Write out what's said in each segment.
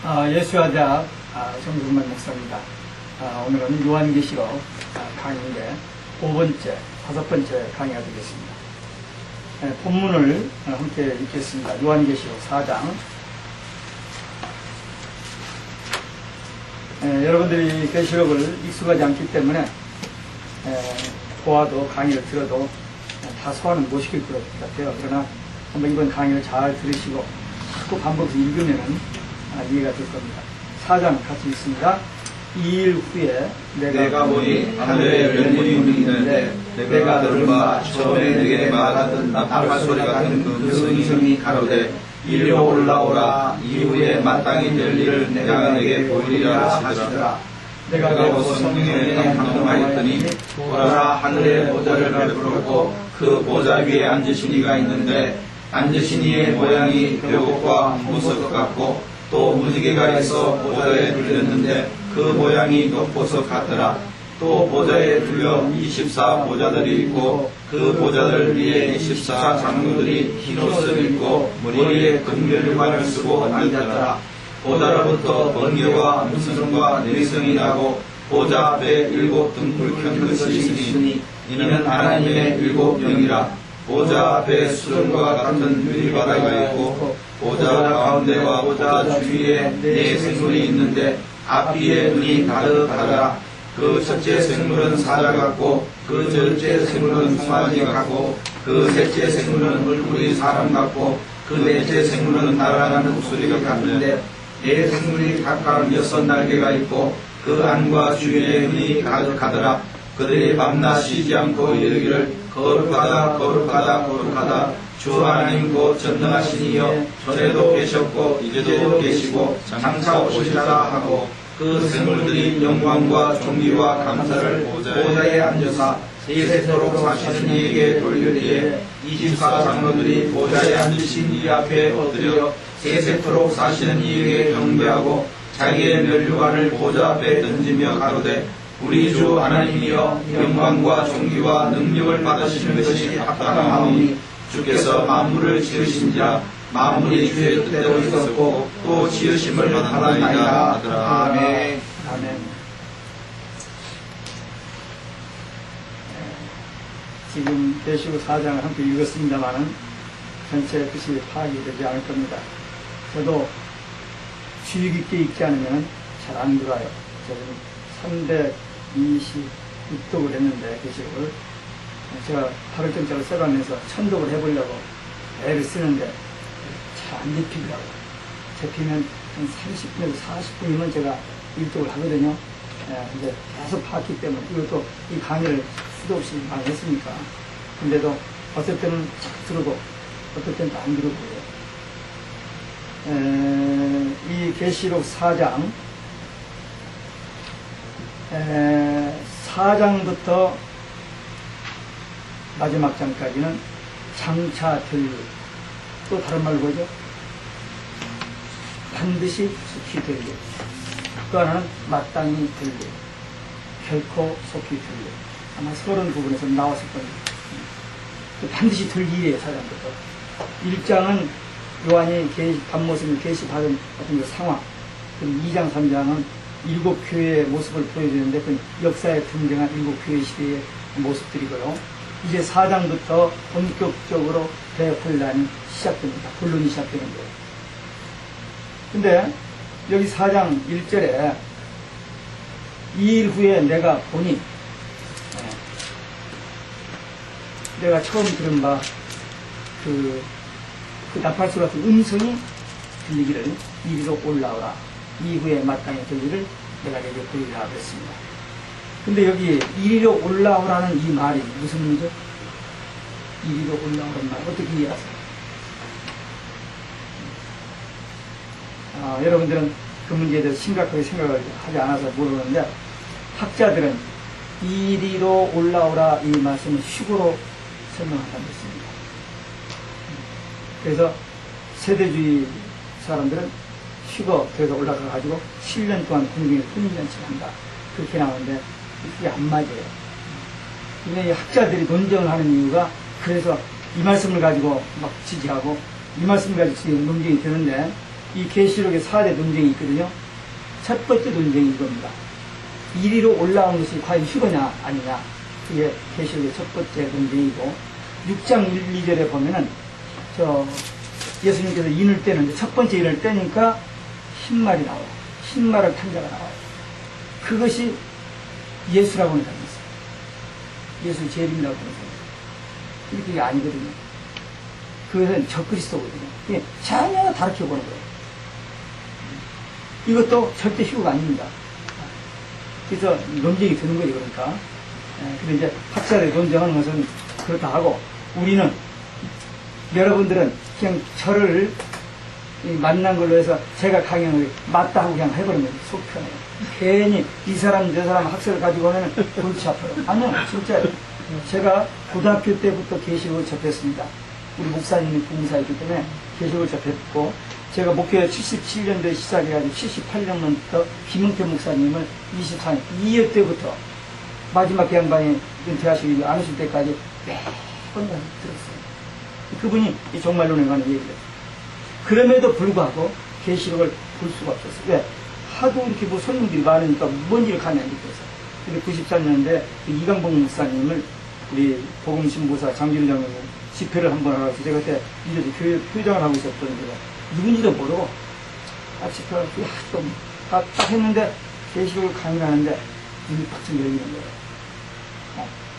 예수와 대학 정국만 목사입니다. 오늘은 요한계시록 강의인데 5번째 강의가 되겠습니다. 본문을 함께 읽겠습니다. 요한계시록 4장. 여러분들이 계시록을 익숙하지 않기 때문에 보아도 강의를 들어도 다 소화는 못 시킬 것 같아요. 그러나 한번 이번 강의를 잘 들으시고 자꾸 반복해서 읽으면은 이해가 될 겁니다. 4장 같이 읽습니다. 2일 후에 내가 보니 하늘에 별문이 있는데 내가 들은 바 처음에 내게 말하던 나팔 소리 같은 그 음성이 가로되 이리로 올라오라. 이후에 마땅히 될 일을 내가 내게 보이리라 하시더라. 내가 가서 성령에 감동하였더니 보라, 하늘에 보좌를 베풀었고 그 보좌 위에 앉으신 이가 있는데 앉으신 이의 모양이 벼곡과 보석 같고 또 무지개가 있어 보좌에 둘렸는데 그 모양이 녹보석 같더라. 또 보좌에 둘려 24 보좌들이 있고 그 보좌들 위에 24 장로들이 흰 옷을 입고 머리에 금면류관을 쓰고 앉았더라. 보좌로부터 번개와 무슨과 내성이 나고 보좌 앞에 7 등불 켠 것이 있으니 이는 하나님의 7 영이라. 보좌 앞에 수정과 같은 유리바다가 있고 보좌 가운데와 보좌 주위에 4 생물이 있는데 앞뒤에 눈이 가득하더라. 그 첫째 생물은 사자 같고 그 둘째 생물은 송아지 같고 그 셋째 생물은 얼굴이 사람 같고 그 넷째 생물은 날아가는 목소리가 같은데 4 생물이 각각 6 날개가 있고 그 안과 주위에 눈이 가득하더라. 그들이 밤낮 쉬지 않고 이르기를 거룩하다 거룩하다 거룩하다 주 하나님 곧 전능하신 이여 전에도 계셨고 이제도 계시고 장차 오시리라 하고 그 생물들이 영광과 존귀와 감사를 보좌에 앉으사 세세토록 사시는 이에게 돌리리에 24 장로들이 보좌에 앉으신 이 앞에 엎드려 세세토록 사시는 이에게 경배하고 자기의 면류관을 보좌 앞에 던지며 가로되 우리 주 하나님이여 영광과 존귀와 능력을 받으시는 것이 합당하오니 주께서 만물을 지으신지라 만물이 주의 뜻대로 있었고 또 지으심을 하나이다 하더라. 아멘. 아멘. 지금 계시록 4장을 함께 읽었습니다마는 전체 뜻이 파악이 되지 않을 겁니다. 저도 주의 깊게 읽지 않으면 잘 안 들어요. 저는 326독을 했는데 계시록을 제가 하루 경찰을 써가면서 1000독을 해보려고 애를 쓰는데 잘 안 잡히더라고요. 잡히면 한 30분에서 40분이면 제가 1독을 하거든요. 이제 계속 봤기 때문에 이것도 이 강의를 수도 없이 많이 했으니까. 근데도 어떨 때는 쫙 들어도 어떨 때는 안 들어보고요. 이 계시록 4장 4장부터 마지막 장까지는 장차 될 일, 또 다른 말로 뭐죠? 반드시 속히 될 일, 또 하나는 마땅히 될 일, 결코 속히 될 일. 아마 30부분에서 나왔을 겁니다. 반드시 될 일이에요. 4장부터 1장은 요한이 밤모습을 계시받은 어떤 그 상황, 그리고 2장 3장은 7 교회의 모습을 보여주는데 그 역사에 등장한 7 교회 시대의 모습들이고요. 이제 4장부터 본격적으로 대혼란이 시작됩니다. 본론이 시작되는 거예요. 근데 여기 4장 1절에 2일 후에 내가 보니 내가 처음 들은 바 그 나팔소 같은 음성이 들리기를 이리로 올라오라. 이후에 마땅히 될 일을 내가 내게 보이리라 그랬습니다. 근데 여기 이리로 올라오라는 이 말이 무슨 의미죠? 이리로 올라오라는 말 어떻게 이해하세요? 여러분들은 그 문제에 대해서 심각하게 생각을 하지 않아서 모르는데 학자들은 이리로 올라오라 이 말씀을 휴거로 설명한다고 했습니다. 그래서 세대주의 사람들은 휴거 그래서 올라가가지고 7년 동안 공중에 훈련치를 한다. 그렇게 나오는데 이게 안 맞아요. 근데 이 학자들이 논쟁을 하는 이유가 그래서 이 말씀을 가지고 막 지지하고 이 말씀을 가지고 지금 논쟁이 되는데 이 계시록의 4대 논쟁이 있거든요. 첫 번째 논쟁이 이겁니다. 이리로 올라온 것이 과연 휴거냐 아니냐. 그게 계시록의 첫 번째 논쟁이고, 6장 1, 2절에 보면은 예수님께서 인을 떼는데 첫 번째 인을 떼니까 흰말이 나와요. 흰말을 탄 자가 나와요. 그것이 예수라고는 생각했어요. 예수 재림이라고 하는 생각. 근데 그게 아니거든요. 그것은 적그리스도거든요. 그게 전혀 다르게 보는 거예요. 이것도 절대 휴거가 아닙니다. 그래서 논쟁이 드는 거예요, 그러니까. 근데 이제 학자들이 논쟁하는 것은 그렇다 하고, 우리는, 여러분들은 그냥 저를 만난 걸로 해서 제가 강연을 맞다 하고 그냥 해버리면 속 편해요. 괜히 이 사람, 저 사람 학설을 가지고 오면 골치 아파요. 아니요, 진짜 제가 고등학교 때부터 계시록을 접했습니다. 우리 목사님이 부흥사였기 때문에 계시록을 접했고, 제가 목회 77년도에 시작해가지고 78년부터 김은태 목사님을 24년, 2회 때부터 마지막 그 양반이 은퇴하시기 안 오실 때까지 매번 들었어요. 그분이 이 종말론에 관한 얘기를 했어요. 그럼에도 불구하고 계시록을 볼 수가 없었어요. 왜? 하도 이렇게 뭐 손님들이 많으니까 뭔 일을 가냐 이렇게 해서. 근데 93년도에 이강봉 목사님을 우리 복음신보사 장진우 장로님 집회를 한번 하고 제가 그때 이제 교회장을 하고 있었거든요. 누군지도 모르고 집회를 딱 했는데 계시록을 강의하는데 눈이 빡 열리는 거예요.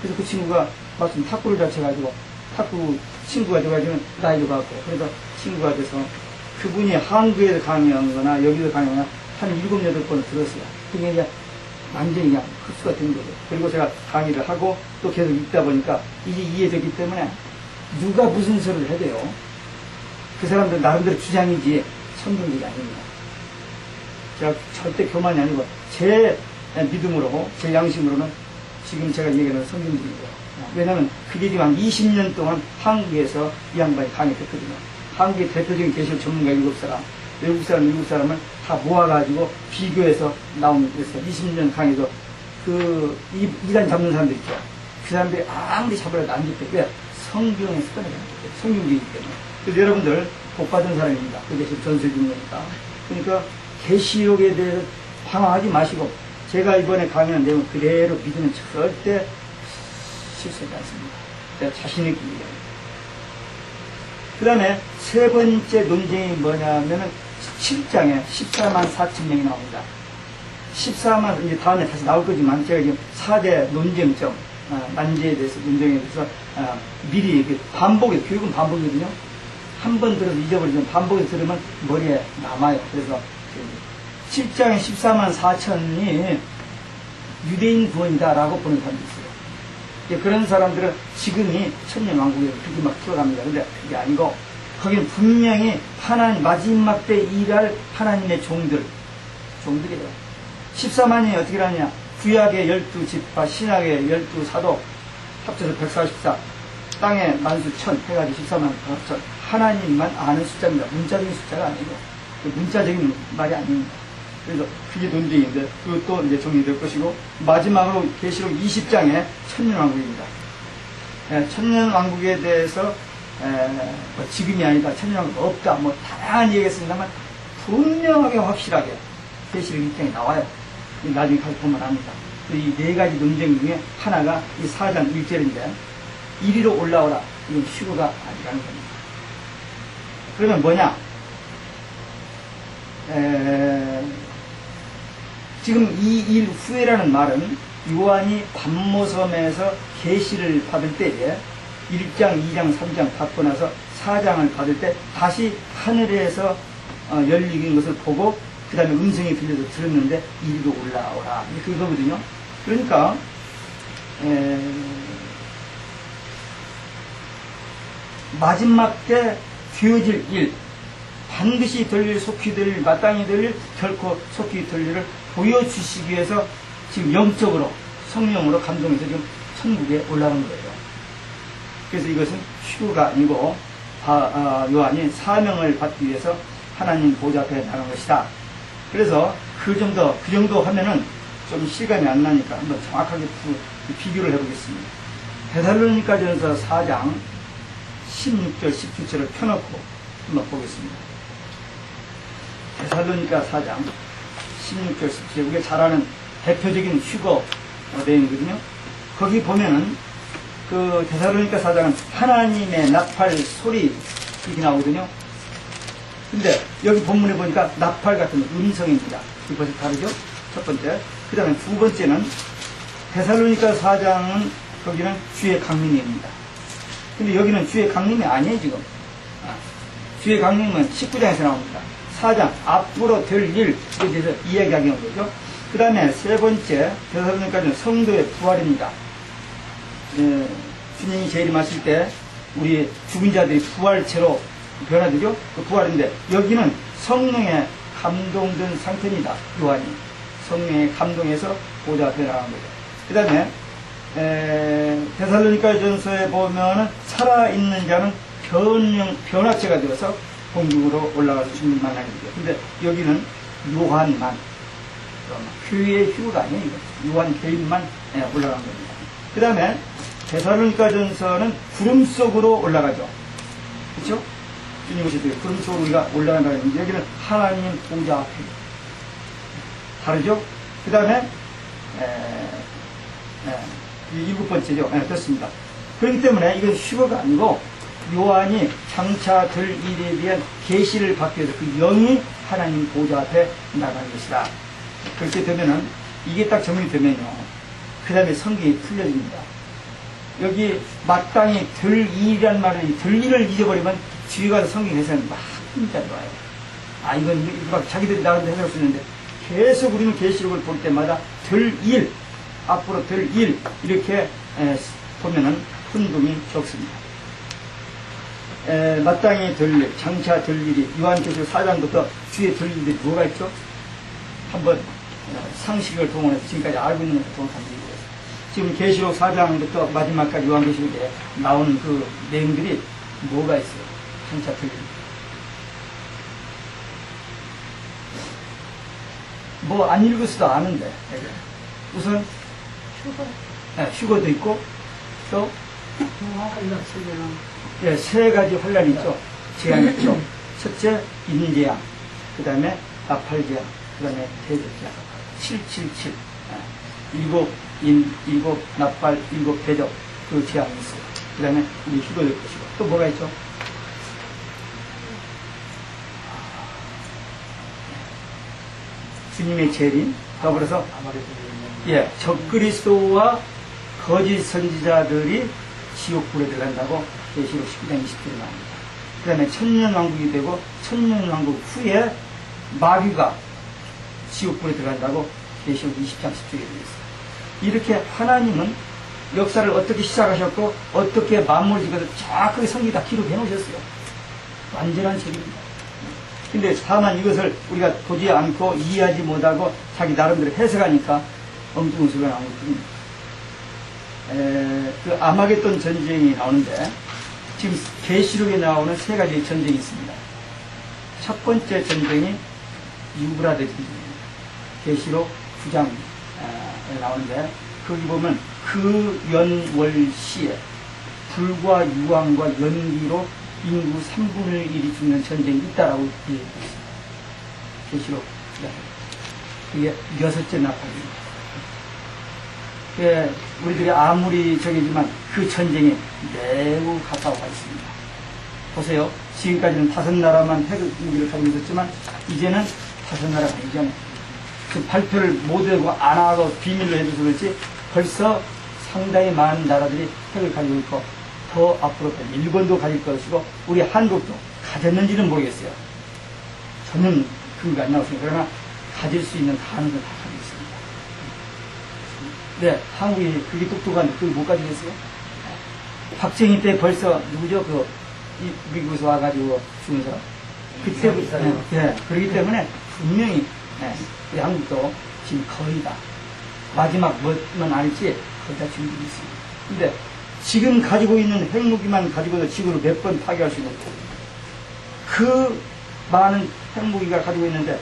그래서 그 친구가 마침 탁구를 다쳐가지고 탁구 친구가 돼가지고 나이도 같고, 그래서 친구가 돼서 그분이 한국에서 강의한 거나 여기서 강의한 거나 한 7, 8번을 들었어요. 그게 이제 완전히 그냥 흡수가 된 거죠. 그리고 제가 강의를 하고 또 계속 읽다 보니까 이게 이해되기 때문에 누가 무슨 소리를 해도요, 그 사람들 나름대로 주장이지 선동적이 아닙니다. 제가 절대 교만이 아니고 제 믿음으로, 제 양심으로는 지금 제가 얘기하는 성경적이고요. 왜냐하면 그게 지금 한 20년 동안 한국에서 이 양반이 강의했거든요. 한국의 대표적인 계시록 전문가 7사람, 외국 사람 7사람을 다 모아가지고 비교해서 나온 그래서 20년 강의도 이단 잡는 사람들 있죠. 그 사람들이 아무리 잡으라도 안 잡혀요. 왜? 성경의 습관이 되는 거예요. 성경이기 때문에. 그래서 여러분들 복 받은 사람입니다. 그게 지금 전설 주는 거니까. 그러니까 계시록에 대해서 방황하지 마시고, 제가 이번에 강의한 내용 그대로 믿으면 절대 실수하지 않습니다. 제가 자신있게 얘기합니다. 그 다음에 세 번째 논쟁이 뭐냐면은 7장에 14만 4천 명이 나옵니다. 14만, 이제 다음에 다시 나올 거지만 제가 지금 4대 논쟁점, 난제에 대해서, 논쟁에 대해서 미리 반복해서, 교육은 반복이거든요. 한 번 들어서 잊어버리면 반복해서 들으면 머리에 남아요. 그래서 7장에 14만 4천이 유대인 구원이다라고 보는 사람도 있어요. 그런 사람들은 지금이 천년왕국에 그게 막 들어갑니다. 근데 그게 아니고, 거기는 분명히 하나님, 마지막 때 일할 하나님의 종들이에요. 14만이 어떻게 하느냐? 구약의 12지파, 신약의 12사도, 합쳐서 144, 땅에 만수 천 해가지고 14만 4천. 하나님만 아는 숫자입니다. 문자적인 숫자가 아니고, 문자적인 말이 아닙니다. 그래서 그게 논쟁인데, 그것도 이제 정리될 것이고, 마지막으로 계시록 20장에 천년왕국입니다. 천년왕국에 대해서 뭐 지금이 아니다, 천년왕국 없다, 뭐 다양한 얘기했습니다만 분명하게 확실하게 계시록 1장에 나와요. 나중에 가서 보면 압니다. 이 네 가지 논쟁 중에 하나가 이 4장 1절인데, 이리로 올라오라. 이건 휴거가 아니라는 겁니다. 그러면 뭐냐? 지금 이 일 후에라는 말은 요한이 반모섬에서 계시를 받을 때에 1장, 2장, 3장 받고 나서 4장을 받을 때 다시 하늘에서 열리는 것을 보고 그 다음에 음성이 들려서 들었는데 이리로 올라오라. 그거거든요. 그러니까 마지막 때 되어질 일, 반드시 될 일, 속히 될 일, 마땅히 될 일, 결코 속히 될 일을 보여주시기 위해서 지금 영적으로, 성령으로 감동해서 지금 천국에 올라간 거예요. 그래서 이것은 휴거가 아니고 요한이 사명을 받기 위해서 하나님 보좌 앞에 나간 것이다. 그래서 그 정도 하면은 좀 시간이 안 나니까 한번 정확하게 비교를 해보겠습니다. 데살로니가전서 4장 16절, 17절을 펴놓고 한번 보겠습니다. 데살로니가 4장 16절 17절 우리가 잘 아는 대표적인 휴거 내용이거든요. 거기 보면은 그 데살로니가 4장은 하나님의 나팔 소리 이렇게 나오거든요. 근데 여기 본문에 보니까 나팔 같은 음성입니다. 이게 벌써 다르죠? 첫 번째. 그 다음에 두 번째는 데살로니가 4장은 거기는 주의 강림입니다. 근데 여기는 주의 강림이 아니에요, 지금. 주의 강림은 19장에서 나옵니다. 4장, 앞으로 될 일에 대해서 이야기하는 거죠. 그 다음에 세 번째, 데살로니가는 성도의 부활입니다. 주님이 재림하실 때 우리 죽은 자들이 부활체로 변화되죠? 그 부활인데 여기는 성령에 감동된 상태입니다. 요한이. 성령에 감동해서 보좌 앞에 나간 거죠. 그 다음에 데살로니가 전서에 보면은 살아있는 자는 변화체가 되어서 공중으로 올라가서 주님 만나게 되죠. 근데 여기는 요한만, 교회의 휴가 아니에요. 요한 개인만 올라간 겁니다. 그 다음에 데살로니가 전서는 구름 속으로 올라가죠. 그렇죠? 주님 오실 때 구름 속으로 우리가 올라간다는 건데 여기는 하나님 보좌 앞에 다르죠? 그 다음에 일곱 번째죠. 됐습니다. 그렇기 때문에 이건 휴거가 아니고 요한이 장차 될 일에 대한 계시를 받기 위해서 그 영이 하나님 보좌 앞에 나가는 것이다. 그렇게 되면은 이게 딱 정리 되면요. 그 다음에 성경이 풀려집니다. 여기 마땅히 될 일이란 말은 될 일을 잊어버리면 뒤에 가서 성경에서는 막 힘이 와요. 이건 막 자기들이 나름대로 해석할 수 있는데 계속 우리는 계시록을 볼 때마다 될 일, 앞으로 될 일 이렇게 보면은 혼동이 적습니다. 마땅히 될 일, 장차 될 일이 요한계시록 4장부터 주에 될 일들이 뭐가 있죠? 한번 상식을 동원해서 지금까지 알고 있는 것을 동원한 얘기예요. 지금 계시록 4장부터 마지막까지 요한계시록에 나오는 그 내용들이 뭐가 있어요? 장차 될 일. 뭐 안 읽었어도 아는데 우선 휴거도 있고 또 세 가지 환란이 있죠. 재앙이 있죠. 첫째 인재앙, 그 다음에 나팔재앙, 그 다음에 대적재앙. 777 일곱 나팔, 일곱 대적 그 재앙이 있어요. 그 다음에 우리 휴거도 것이고 또 뭐가 있죠? 주님의 재림, 더불어서 적그리스도와 거짓 선지자들이 지옥불에 들어간다고 계시록 19장 20절에 나옵니다. 그 다음에 천년왕국이 되고 천년왕국 후에 마귀가 지옥불에 들어간다고 계시록 20장 10절에 되어 있어요. 이렇게 하나님은 역사를 어떻게 시작하셨고 어떻게 마무리 지어서 정확하게 성경에 다 기록해 놓으셨어요. 완전한 책입니다. 근데 다만 이것을 우리가 보지 않고 이해하지 못하고 자기 나름대로 해석하니까 엉뚱한 소리가 나오는 것뿐입니다. 그 아마겟돈 전쟁이 나오는데 지금 계시록에 나오는 세 가지 전쟁이 있습니다. 첫 번째 전쟁이 유브라데 전쟁입니다. 계시록 9장에 나오는데 거기 보면 그 연월시에 불과 유황과 연기로 인구 3분의 1이 죽는 전쟁이 있다라고 얘기했습니다. 계시록 그게 여섯째 나팔입니다. 우리들이 아무리 저기지만 그 전쟁에 매우 가까워 가 있습니다. 보세요. 지금까지는 5나라만 핵 무기를 가지고 있었지만 이제는 5나라가 아니잖아요. 그 발표를 못하고 안 하고 비밀로 해줘서 그렇지 벌써 상당히 많은 나라들이 핵을 가지고 있고 더 앞으로 일본도 가질 것이고 우리 한국도 가졌는지는 모르겠어요. 전혀 그게 안 나오시니까 그러나 가질 수 있는 가능성을 다 가지고 있습니다. 네, 한국이 그게 똑똑한데 그걸 못 가지겠어요? 박정희 때 벌써 누구죠? 미국에서 와가지고 죽은 사람. 그때부터, 그렇기 때문에 분명히, 우리 한국도 지금 거의 다, 마지막 뭐만 알지, 거의 다 준비되어 있습니다. 근데 지금 가지고 있는 핵무기만 가지고도 지구를 몇 번 파괴할 수 있는 그 많은 핵무기가 가지고 있는데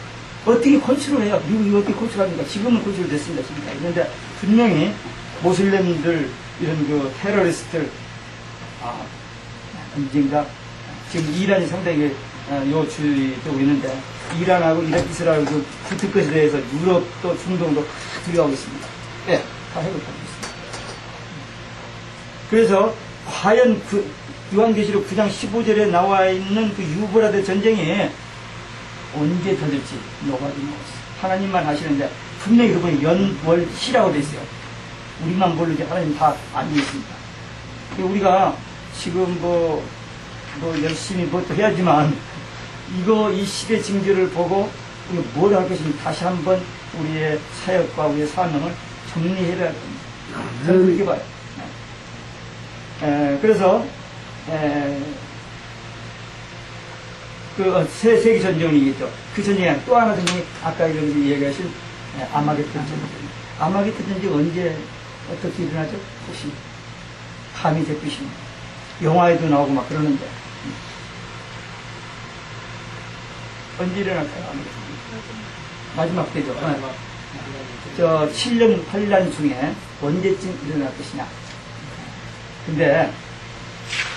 어떻게 컨트롤해요? 미국이 어떻게 컨트롤합니까? 지금은 컨트롤 됐습니다. 지금까지. 그런데 분명히 모슬렘들, 이런 그 테러리스트들, 언젠가 지금 이란이 상당히 요추되고 있는데 이란하고 이스라엘도 붙을 것에 대해서 유럽도 중동도 다 두려워하고 있습니다. 예, 다 해결하고 있습니다. 그래서 과연 그 요한계시록 9장 15절에 나와 있는 그 유브라데 전쟁이 언제 터질지 노바디 모르겠어요. 하나님만 하시는데 분명히 그분이 연월시라고 돼 있어요. 우리만 모르지 하나님 다 알고 있습니다. 우리가 지금 뭐 열심히 뭣도 해야지만 이 시대 징조를 보고 우리가 뭘 할 것인지 다시 한번 우리의 사역과 우리의 사명을 정리해야 됩니다. 저는 그렇게 봐요. 그래서 그 새 세계 전쟁이겠죠. 그 전쟁에 또 하나 전쟁이 아까 여기 얘기하신 아마겟돈 전쟁. 아마겟돈 전쟁 언제 어떻게 일어나죠? 혹시 감이 잡히시면 영화에도 나오고 막 그러는데 언제 일어날까요? 마지막 때죠. 저 7년 8년 중에 언제쯤 일어날 것이냐. 근데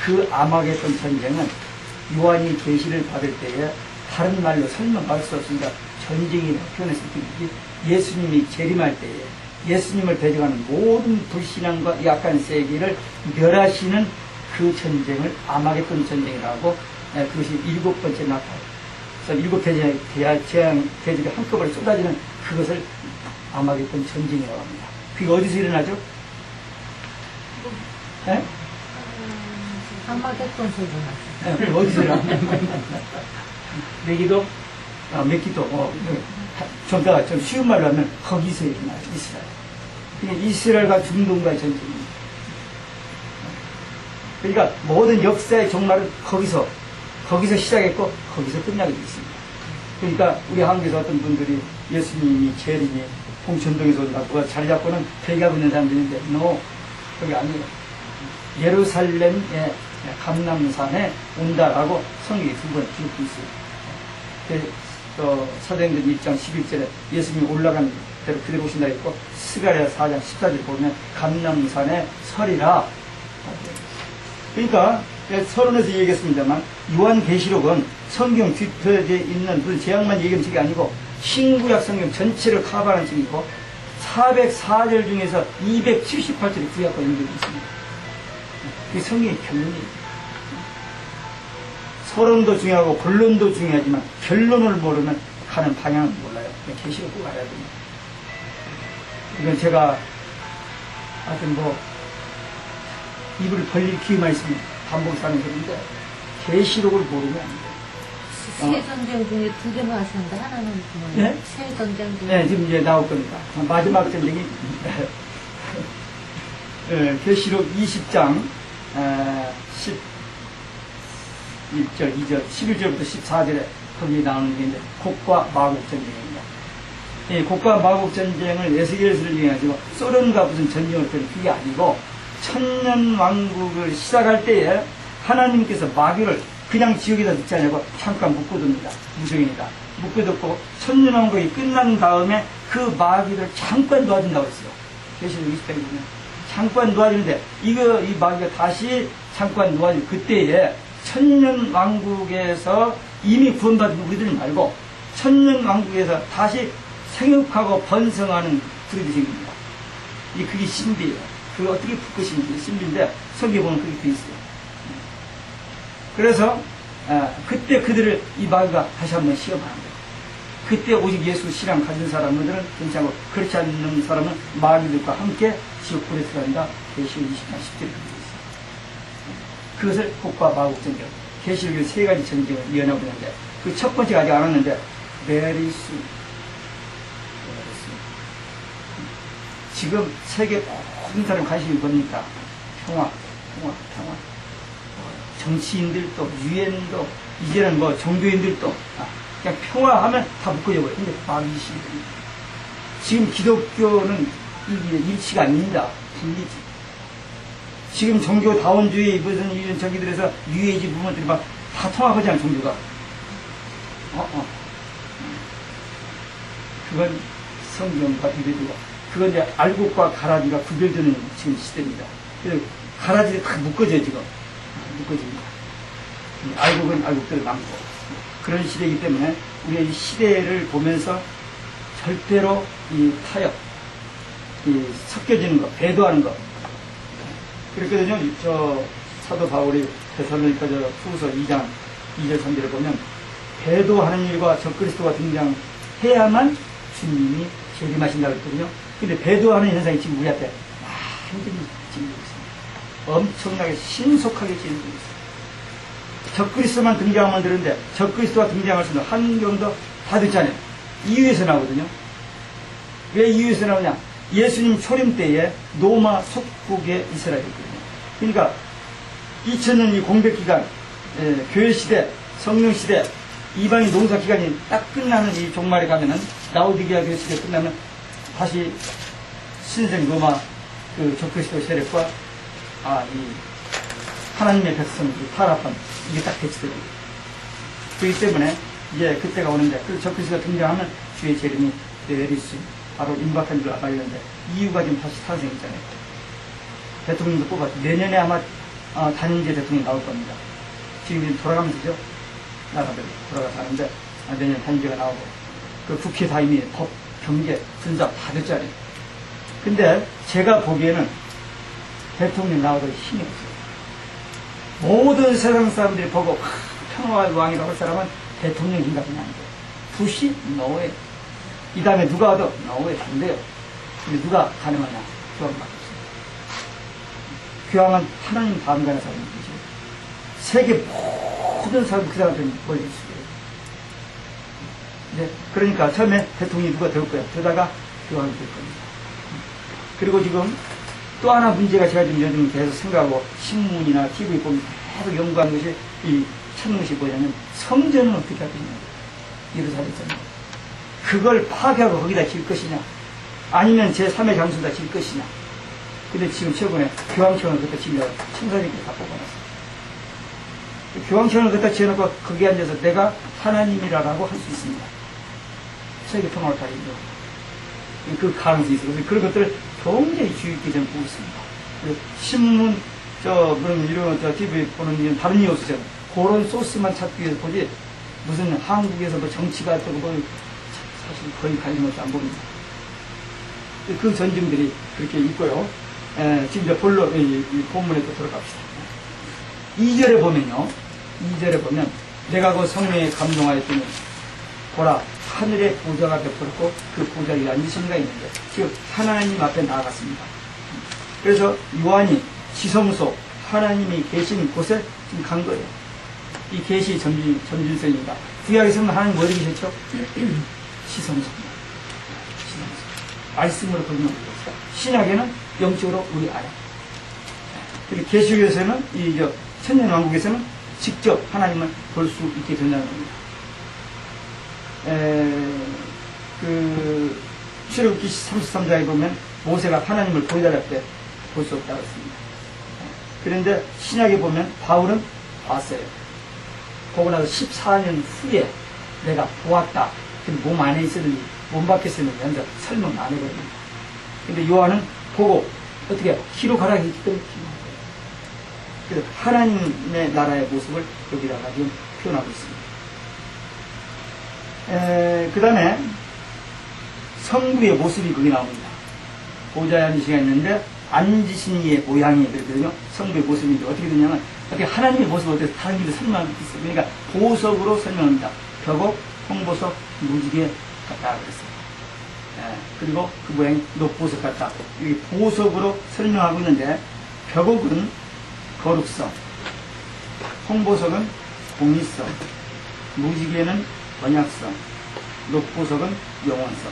그 아마겟돈 전쟁은 요한이 계시를 받을 때에 다른 말로 설명할 수 없으니까 전쟁이라고 표현했을 때 예수님이 재림할 때에 예수님을 배정하는 모든 불신앙과 약한 세계를 멸하시는 그 전쟁을 아마겟돈 전쟁이라고 그것이 7번째 나타나요. 그래서 7개 재앙들이 한꺼번에 쏟아지는 그것을 아마겟돈 전쟁이라고 합니다. 그게 어디서 일어나죠? 네? 아마겟돈 전쟁. 네, 어디서 일어나요? 메기도? 메기도. 좀 쉬운 말로 하면 거기서 일어나요. 이스라엘. 그러니까 이스라엘과 중동과의 전쟁입니다. 그러니까 모든 역사의 종말은 거기서 시작했고 거기서 끝나게 되어 있습니다. 그러니까 우리 한국에서 어떤 분들이 예수님이 재림이 봉천동에서 온다고 자리 잡고는 대기하고 있는 사람들인데 그게 아니에요. 예루살렘의 감람산에 온다라고 성경에 2번 기록되어 있어요. 사도행전 1장 11절에 예수님이 올라간 대로 그대로 오신다 했고 스가랴 4장 14절 보면 감람산에 서리라. 그러니까 서론에서 얘기했습니다만 요한계시록은 성경 뒤편에 있는 무슨 제약만 얘기하는 책이 아니고 신구약 성경 전체를 커버하는 책이고 404절 중에서 278절이 구약과 연결되어 있습니다. 그게 성경의 결론이에요. 서론도 중요하고 본론도 중요하지만 결론을 모르면 가는 방향은 몰라요. 계시록 꼭 알아야 됩니다. 이건 제가 하여튼 입을 벌릴 기회만 있으면 반복하는 소리인데 계시록을 모르면 안 돼요. 새 전쟁 중에 2개만 하셨는데 하나는 뭐예요? 네? 새 전쟁 중에 네, 지금 이제 나올 겁니다. 마지막 전쟁이 계시록 20장 11절, 2절, 11절부터 14절에 거기 나오는 게 이제 곡과 마곡 전쟁입니다. 이 곡과 마곡 전쟁을 에스겔서를 이용해가지고 소련과 무슨 전쟁을 펼 그게 아니고 천년 왕국을 시작할 때에 하나님께서 마귀를 그냥 지옥에다 넣지 않고 잠깐 묶어둡니다. 무정입니다. 묶어뒀고 천년 왕국이 끝난 다음에 그 마귀를 잠깐 놓아준다고 했어요. 계시록 20장에 보면 잠깐 놓아주는데 이 마귀가 다시 잠깐 놓아줄 그때에 천년 왕국에서 이미 구원받은 우리들 말고 천년 왕국에서 다시 생육하고 번성하는 그들이 생깁니다. 그게 신비예요. 그게 어떻게 붙것인지 신비인데 성경에 보면 그렇게 되어 있어요. 그래서 그때 그들을 이 마귀가 다시 한번 시험하는 거예요. 그때 오직 예수 신앙 가진 사람들은 괜찮고 그렇지 않는 사람은 마귀들과 함께 지옥불에 들어간다. 계시록 20장 10절에 그렇게 되어 있어요. 그것을 곡과 마곡 전쟁, 계시록의 3가지 전쟁을 예언하고 있는데 그 첫 번째가 아직 안 왔는데 메리수. 지금 세계 모든 사람 관심이 뭡니까? 평화. 정치인들도 유엔도 이제는 종교인들도 그냥 평화하면 다 묶어져버려요. 근데 마귀시 지금 기독교는 이게 일치가 아닙니다. 분리지. 지금 종교다원주의 무슨 이런 저기들에서 뉴에이지 무브먼트들이 막 다 통합하잖아요. 종교가. 그건 성경과 비례되고 그건 이제 알곡과 가라지가 구별되는 지금 시대입니다. 그래서 가라지가 다 묶어져요. 지금 묶어집니다. 알곡은 알곡대로 남고 그런 시대이기 때문에 우리의 이 시대를 보면서 절대로 이 타협, 이 섞여지는 것, 배도하는 것. 그랬거든요. 저 사도 바울이 데살로니가 후서 2장 2절 3절을 보면 배도하는 일과 적그리스도가 등장해야만 주님이 재림하신다고 했거든요. 근데 배도하는 현상이 지금 우리 앞에 완전히 진행되고 있습니다. 엄청나게 신속하게 진행되고 있습니다. 적그리스도만 등장하면 되는데 적그리스도가 등장할 수 있는 환경도 다 듣잖아요. 이유에서 나오거든요. 왜 이유에서 나오냐? 예수님 초림 때에 로마 속국에 이스라엘이거든요. 그러니까 2000년 이 공백 기간, 교회 시대, 성령 시대, 이방인 농사 기간이 딱 끝나는 이 종말에 가면은 라오디게아 교회 시대 끝나면 다시 신생 로마 그 적그리스도 세력과 이 하나님의 백성 타락한 이게 딱 대치됩니다. 그렇기 때문에 이제 그때가 오는데 그 적그리스도가 등장하면 주의 재림이 내릴 수 바로 임박한 줄 알겠는데 이유가 지금 다시 탄생했잖아요. 대통령도 뽑았죠. 내년에 아마 단임제 대통령이 나올 겁니다. 지금 돌아가면서죠. 나라들 돌아가서 하는데 내년 단임제가 나오고 그 국회 다 이미 법, 경제, 군사 다 됐잖아요. 근데 제가 보기에는 대통령 나와도 힘이 없어요. 모든 세상 사람들이 보고 평화의 왕이라고 할 사람은 대통령 인간이 안 돼요. 부시 노예. 이 다음에 누가 와도 노예 안 돼요. 근데 누가 가능하냐? 교황밖에 없어요. 교황은 하나님 다음 가는 사람이죠. 세계 모든 사람 그 사람한테 몰릴 수 있어요. 네, 그러니까 처음에 대통령이 누가 될 거야. 그러다가 교황이 될 겁니다. 그리고 지금 또 하나 문제가 제가 지금 요즘 계속 생각하고 신문이나 TV 보면 계속 연구하는 것이 이 찾는 것이 뭐냐면 성전은 어떻게 할 것이냐. 예루살렘. 그걸 파괴하고 거기다 질 것이냐. 아니면 제3의 장소에다 질 것이냐. 근데 지금 최근에 교황청을 갖다 지려고 청사진들이 다 뽑아놨어요. 교황청을 갖다 지어놓고 거기에 앉아서 내가 하나님이라고 할 수 있습니다. 세계 평화를 다리죠. 그 가능성이 있어요. 그래서 그런 것들을 굉장히 주의 있게 저는 보고 있습니다. 그리고 신문, 그런 이런 TV 보는 이런 다른 이유 없으죠. 그런 소스만 찾기 위해서 보지, 무슨 한국에서 뭐 정치가 어쩌고 뭐, 사실 거의 관심 없이 안 봅니다. 그 전쟁들이 그렇게 있고요. 지금 이제 본론, 이 본문에 또 들어갑시다. 2절에 보면요. 2절에 보면, 내가 그 성령에 감동하였더니, 보라, 하늘에 보좌가 베풀었고 그 보좌 위에 앉으신 이가 있는데 지금 하나님 앞에 나아갔습니다. 그래서 요한이 지성소 하나님이 계신 곳에 지금 간 거예요. 이 계시 전진성입니다. 구약에서는 하나님 어디 계셨죠? 지성소. 말씀으로 보면 신약에는 영적으로 우리 안에. 그리고 계시록에서는 이 천년왕국에서는 직접 하나님을 볼 수 있게 된다는 겁니다. 출애굽기 33장에 보면 모세가 하나님을 보여달랄 때 볼 수 없다고 했습니다. 그런데 신약에 보면 바울은 봤어요. 보고 나서 14년 후에 내가 보았다. 몸 안에 있었는지 몸 밖에 있었는지 현재 설명 안 해버립니다. 근데 요한은 보고 어떻게 기록하라 했기 때문에 기록하는 거예요. 그래서 하나님의 나라의 모습을 여기다가 지금 표현하고 있습니다. 그 다음에 성부의 모습이 거기 나옵니다. 보좌에 앉으시가 있는데 앉으신 이의 모양이 그랬거든요. 성부의 모습인데 어떻게 되냐면 어떻게 하나님의 모습을 어떻게 다른 길로 설명하고 있어요. 그러니까 보석으로 설명합니다. 벽옥, 홍보석, 무지개 같다 그랬어요. 그리고 그 모양이 녹보석 같다. 이 보석으로 설명하고 있는데 벽옥은 거룩성, 홍보석은 공의성, 무지개는 언약성, 녹보석은 영원성.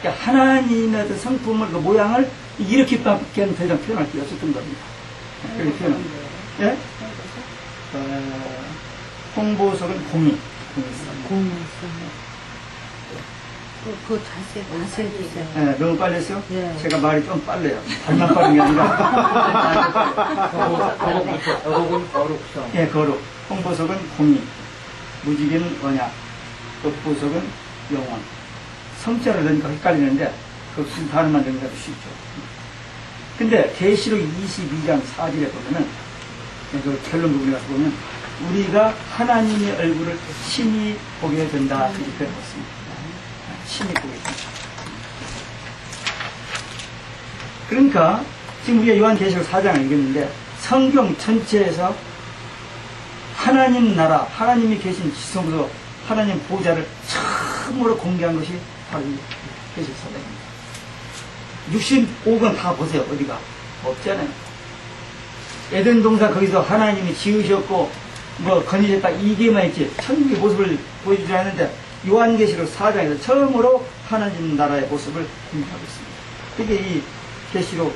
그러니까 하나님의 어떤 성품을, 그 모양을 이렇게밖에 더 이상 표현할 게 없었던 겁니다. 그렇게 표현합니다. 예? 홍보석은 공의성. 그거 다시 해주세요. 예, 너무 빨리 했어요? 예. 제가 말이 좀 빨라요. 발만 빠른 게 아니라. 거룩은 거룩성. 예, 거룩. 홍보석은 공의. 무지개는 언약. 녹보석은 영원. 성자를 넣으니까 헷갈리는데 그 단어만 넣으니까 쉽죠. 근데 계시록 22장 4절에 보면은 그 결론 부분에 가서 보면 우리가 하나님의 얼굴을 친히 보게 된다 이렇게 되었습니다. 친히 보게 된다. 그러니까 지금 우리가 요한계시록 4장을 읽었는데 성경 전체에서 하나님 나라, 하나님이 계신 지성으로 하나님 보좌를 처음으로 공개한 것이 바로 이 계시록 4장입니다. 65권 다 보세요. 어디가? 없잖아요. 에덴 동산 거기서 하나님이 지으셨고 뭐 건의했다 이게만 있지 천국의 모습을 보여주지 않는데 요한계시록 4장에서 처음으로 하나님 나라의 모습을 공개하고 있습니다. 그게 이 계시록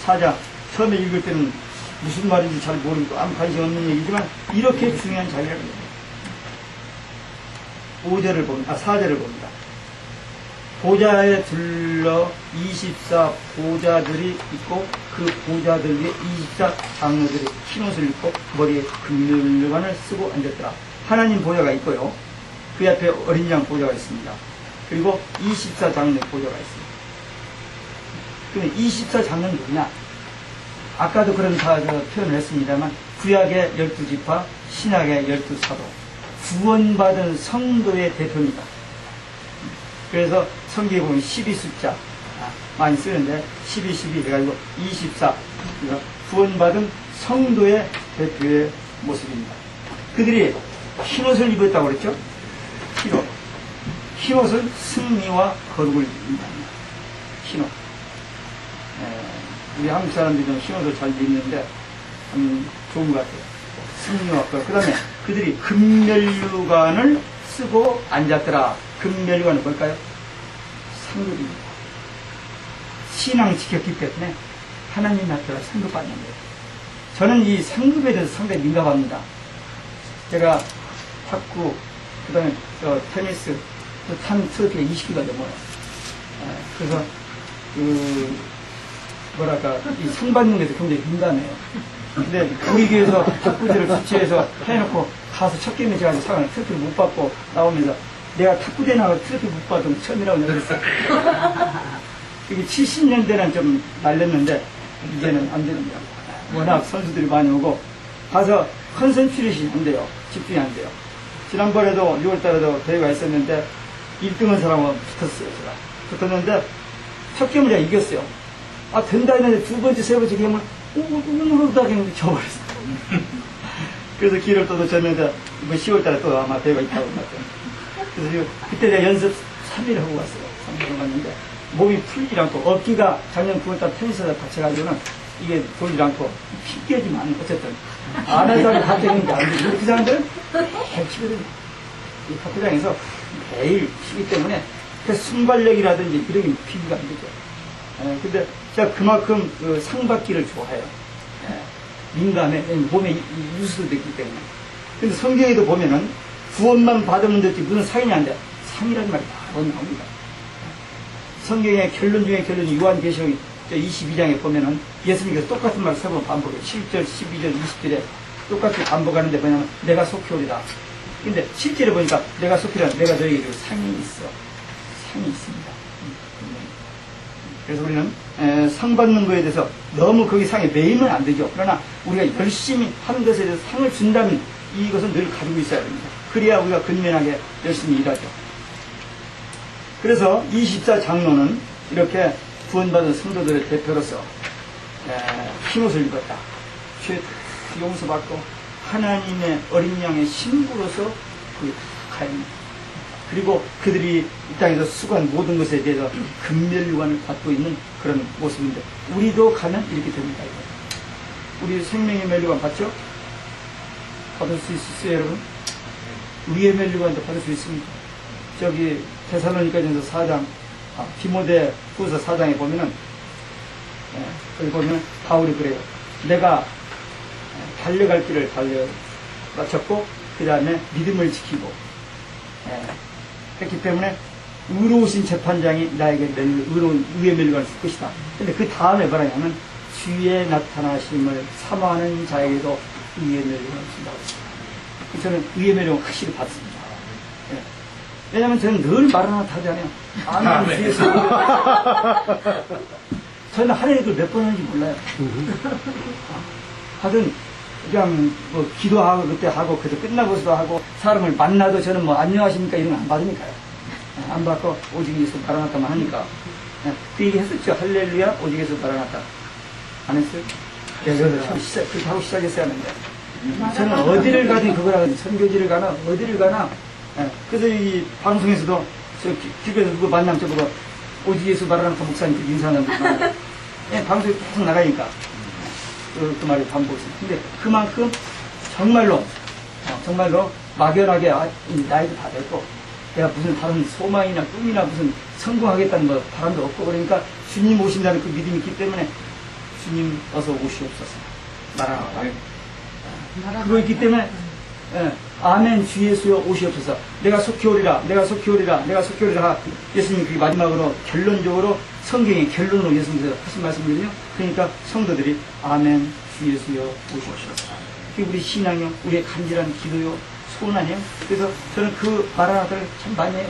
4장 처음에 읽을 때는 무슨 말인지 잘 모르고 아무 관심 없는 얘기지만 이렇게 중요한 자리라는 겁니다. 5절을 봅니다. 4절을 봅니다. 보좌에 둘러 24 보좌들이 있고 그 보좌들 위에 24 장로들이 흰옷을 입고 머리에 금면류관을 쓰고 앉았더라. 하나님 보좌가 있고요. 그 옆에 어린 양 보좌가 있습니다. 그리고 24 장로의 보좌가 있습니다. 그럼 24 장로는 누구냐? 아까도 그런 표현을 했습니다만 구약의 12지파, 신약의 12사도, 구원받은 성도의 대표입니다. 그래서 성경에 보면 12 숫자 많이 쓰는데 12, 12 해가지고 24 구원받은 성도의 대표의 모습입니다. 그들이 흰옷을 입었다고 그랬죠? 흰옷은 승리와 거룩을 입는다. 흰옷. 우리 한국 사람들이 좀 흰옷을 잘 입는데 좋은 것 같아요. 승리와 거룩. 그 다음에 그들이 금면류관을 쓰고 앉았더라. 금면류관은 뭘까요? 상급입니다. 신앙 지켰기 때문에 하나님 앞에서 상급받는 거예요. 저는 이 상급에 대해서 상당히 민감합니다. 제가 탁구, 그 다음에 테니스, 탄 트로피가 20개가 넘어요. 그래서 이 상 받는 데서 굉장히 민감해요. 근데 우리 교회에서 탁구대를 주최해서 해놓고 가서 첫 게임에 제가 상을 트로피를 못 받고 나오면서 내가 탁구대 나가서 트로피 못 받으면 처음이라고 그랬어요. 이게 70년대는 좀 날렸는데 이제는 안 됩니다. 워낙 선수들이 많이 오고 가서 컨센트레이션이 안 돼요. 집중이 안 돼요. 지난번에도 6월달에도 대회가 있었는데 1등한 사람하고 붙었어요. 제가 붙었는데 첫 게임을 제가 이겼어요. 아 된다 했는데 두 번째 세 번째 게임을 우르르르 했는데 져버렸어요. 그래서 기회를 또 졌는데 이번 10월달에 또 아마 대회가 있다고 봤어요. 그래서 그때 내가 연습 3일 하고 갔어요. 3일 갔는데 몸이 풀리지 않고 어깨가 작년 9월달 테니스에서 다쳐가지고는 이게 돌지 않고 피 깨지만 어쨌든 안 한 사람이 다 깨는데 안 되고 그 사람들은 매일 치거든요. 이 학교장에서 매일 치기 때문에 그 순발력이라든지 이런 게 비교가 안 되죠. 근데 제가 그만큼 그 상받기를 좋아해요. 민감해. 몸에 유수되기 때문에. 근데 성경에도 보면은 구원만 받으면 됐지 무슨 상이냐 하는데 상이라는 말이 바로 나옵니다. 성경의 결론 중에 결론이 요한계시록 22장에 보면은 예수님께서 똑같은 말을 세 번 반복해요. 11절, 12절, 20절에 똑같이 반복하는데 뭐냐면 내가 속히 오리라. 근데 실제로 보니까 내가 속히 오리라 내가 너희에게 상이 있어. 상이 있습니다. 그래서 우리는 상 받는 거에 대해서 너무 거기 상에 매이면 안 되죠. 그러나 우리가 열심히 하는 것에 대해서 상을 준다면 이것은 늘 가지고 있어야 됩니다. 그래야 우리가 근면하게 열심히 일하죠. 그래서 24 장로는 이렇게 구원받은 성도들의 대표로서 흰옷을 입었다. 죄 용서받고 하나님의 어린 양의 신부로서 가입니다. 그리고 그들이 이 땅에서 수고한 모든 것에 대해서 금면류관을 받고 있는 그런 모습인데 우리도 가면 이렇게 됩니다. 우리 생명의 면류관 받죠? 받을 수 있어요, 여러분? 우리의 면류관도 받을 수 있습니다. 저기 데살로니가전서 4장, 디모데 후서 4장에 보면은 거기 보면 바울이 그래요. 내가 달려갈 길을 달려 마쳤고 그 다음에 믿음을 지키고 했기 때문에 의로우신 재판장이 나에게 의로운 의의 면류관을 줄 것이다. 근데 그 다음에 뭐라냐면 주의 나타나심을 사모하는 자에게도 의의 면류관을 준다고 했습니다. 저는 의의 면류관 확실히 받습니다. 왜냐면 저는 늘 말 하나 하잖아요. 아멘. 뒤에서. 저는 하루에도 몇 번 하는지 몰라요. 하여튼 그냥 뭐 기도하고 그때 하고 그때 끝나고서도 하고 사람을 만나도 저는 뭐 안녕하십니까 이런 거 안 받으니까요. 안 받고 오직 예수 바라났다만 하니까. 그 얘기 했었죠. 할렐루야 오직 예수 바라났다. 안 했어요? 네, 그래서 참 그렇게 하고 시작했어야 하는데. 저는 어디를 가든 그걸 하거든요. 선교지를 가나 어디를 가나. 그래서 이 방송에서도 저 길에서 누구 만나면 저보고 오직 예수 바라났다 목사님 인사하는 분 방송에 계속 나가니까. 그 말이 반복했습니다. 근데 그만큼 정말로 막연하게 나이도 다 됐고 내가 무슨 다른 소망이나 꿈이나 무슨 성공하겠다는 뭐 바람도 없고 그러니까 주님 오신다는 그 믿음이 있기 때문에 주님 어서 오시옵소서 말하라. 그거 있기 때문에 아멘 주 예수여 오시옵소서 내가 속히 오리라 내가 속히 오리라 내가 속히 오리라 예수님이 그게 마지막으로 결론적으로 성경의 결론으로 예수님께서 하신 말씀이거든요. 그러니까 성도들이 아멘 주 예수여 오시옵소서 그게 우리 신앙이요 우리의 간절한 기도요 소원 아니에요. 그래서 저는 그 마라나타를 참 많이 해요.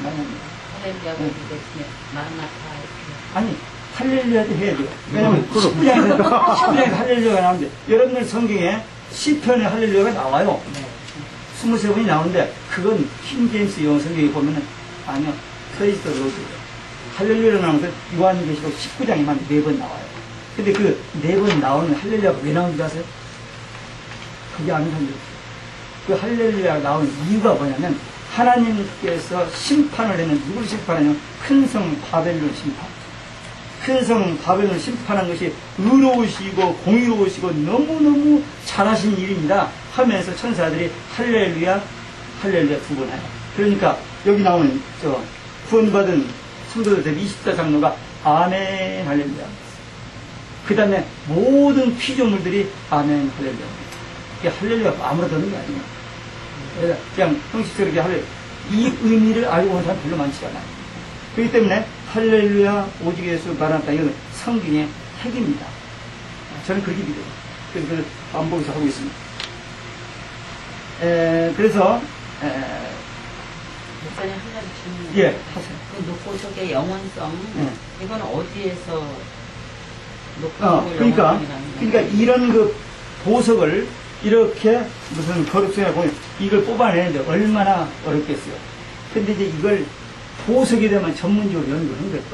많이 합니다. 아니 할렐루야도 해야 돼요. 왜냐면 19장에서 할렐루야가 나오는데 여러분들 성경에 시편에 할렐루야가 나와요. 23번이 나오는데 그건 킹제임스 영어 성경에 보면은 아니요 크리스터 로드예요. 할렐루야가 나오는 건 요한계시록 19장에만 4번 나와요. 근데 그 4번 나오는 할렐루야가 왜 나오는지 아세요? 그게 아는 사람들 없어요. 그 할렐루야가 나오는 이유가 뭐냐면 하나님께서 심판을 하면 누구를 심판하냐면 큰 성 바벨론 심판. 큰 성 바벨론 심판한 것이 의로우시고 공의로우시고 너무너무 잘하신 일입니다 하면서 천사들이 할렐루야 할렐루야 2번 해요. 그러니까 여기 나오는 구원받은 성도들 대비 24장로가 아멘 할렐루야. 그 다음에 모든 피조물들이 아멘 할렐루야. 이게 할렐루야가 아무렇도 없는 게 아니에요. 그냥 형식적으로 할렐루야. 이 의미를 알고 온 사람 별로 많지 않아요. 그렇기 때문에 할렐루야 오직 예수 바라났다 이건 성경의 핵입니다. 저는 그렇게 믿어요. 그래서 그걸 반복해서 하고 있습니다. 그래서 목사님 한 가지 질문. 예 하세요. 그 녹보석의 영원성 이건 어디에서 녹보석을 그러니까 이런 그 보석을 이렇게 무슨 거룩성이라고 보면 이걸 뽑아내는데 얼마나 어렵겠어요. 근데 이제 이걸 보석에 대한 전문적으로 연구를 한 거예요.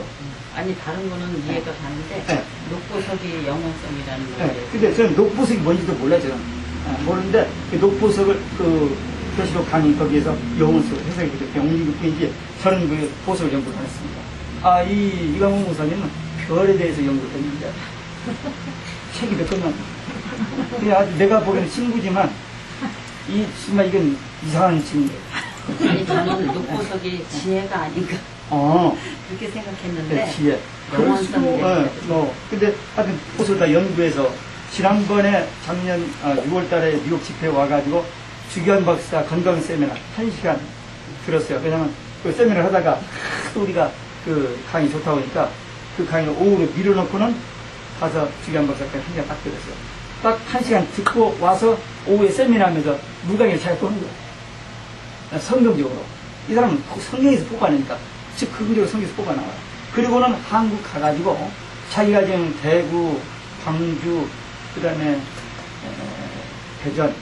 아니 다른 거는 이해가 가는데 녹보석의 영원성이라는 거예요. 근데 저는 녹보석이 뭔지도 몰라요. 저는 모르는데 그 녹보석을 그 교시록 강의 거기에서 영원성을 해석이 그렇게 옮긴 뿐이지 저는 그 보석을 연구를 안 했습니다. 이강훈 목사님은 별에 대해서 연구를 했는데 책이 몇 권만 아주 내가 보기에는 친구지만 정말 이건 이상한 친구예요. 아니 저는 녹보석이 지혜가 아닌가 그렇게 생각했는데 네, 지혜. 영원성 근데 하여튼 보석을 다 연구해서 지난번에 작년 6월달에 뉴욕 집회 와가지고 주기환 박사 건강 세미나 1시간 들었어요. 왜냐면 그 세미나를 하다가 우리가 그 강의 좋다고 하니까 그 강의를 오후로 밀어놓고는 가서 주기환 박사까지 1시간 딱 들었어요. 딱 1시간 듣고 와서 오후에 세미나 하면서 물강의를 잘 보는 거예요. 성경적으로. 이 사람은 성경에서 뽑아내니까, 즉, 긍정적으로 성경에서 뽑아나와요. 그리고는 한국 가가지고 자기가 지금 대구, 광주, 그 다음에 대전,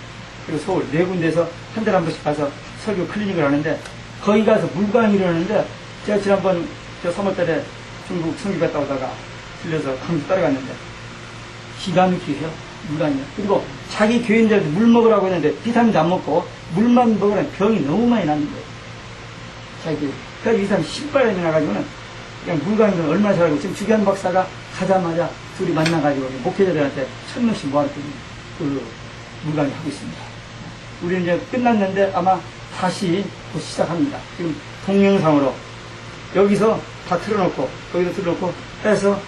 그리고 서울 네 군데에서 한 달에 한 번씩 가서 설교 클리닉을 하는데 거기 가서 물강의를 하는데 제가 지난번 3월달에 중국 성교 갔다 오다가 들려서 광주 따라갔는데 기가 막히게 해요. 물강이요. 그리고 자기 교인들한테 물 먹으라고 했는데 비타민도 안 먹고 물만 먹으라는 병이 너무 많이 나는 거예요. 자기 그래서 이 사람 신발이 나가지고는 그냥 물강의를 얼마나 잘하고 지금 주기환 박사가 가자마자 둘이 만나가지고 목회자들한테 1000명씩 모아놓고 그 물강의 하고 있습니다. 우리는 이제 끝났는데 아마 다시 곧 시작합니다. 지금 동영상으로 여기서 다 틀어놓고 거기서 틀어놓고 해서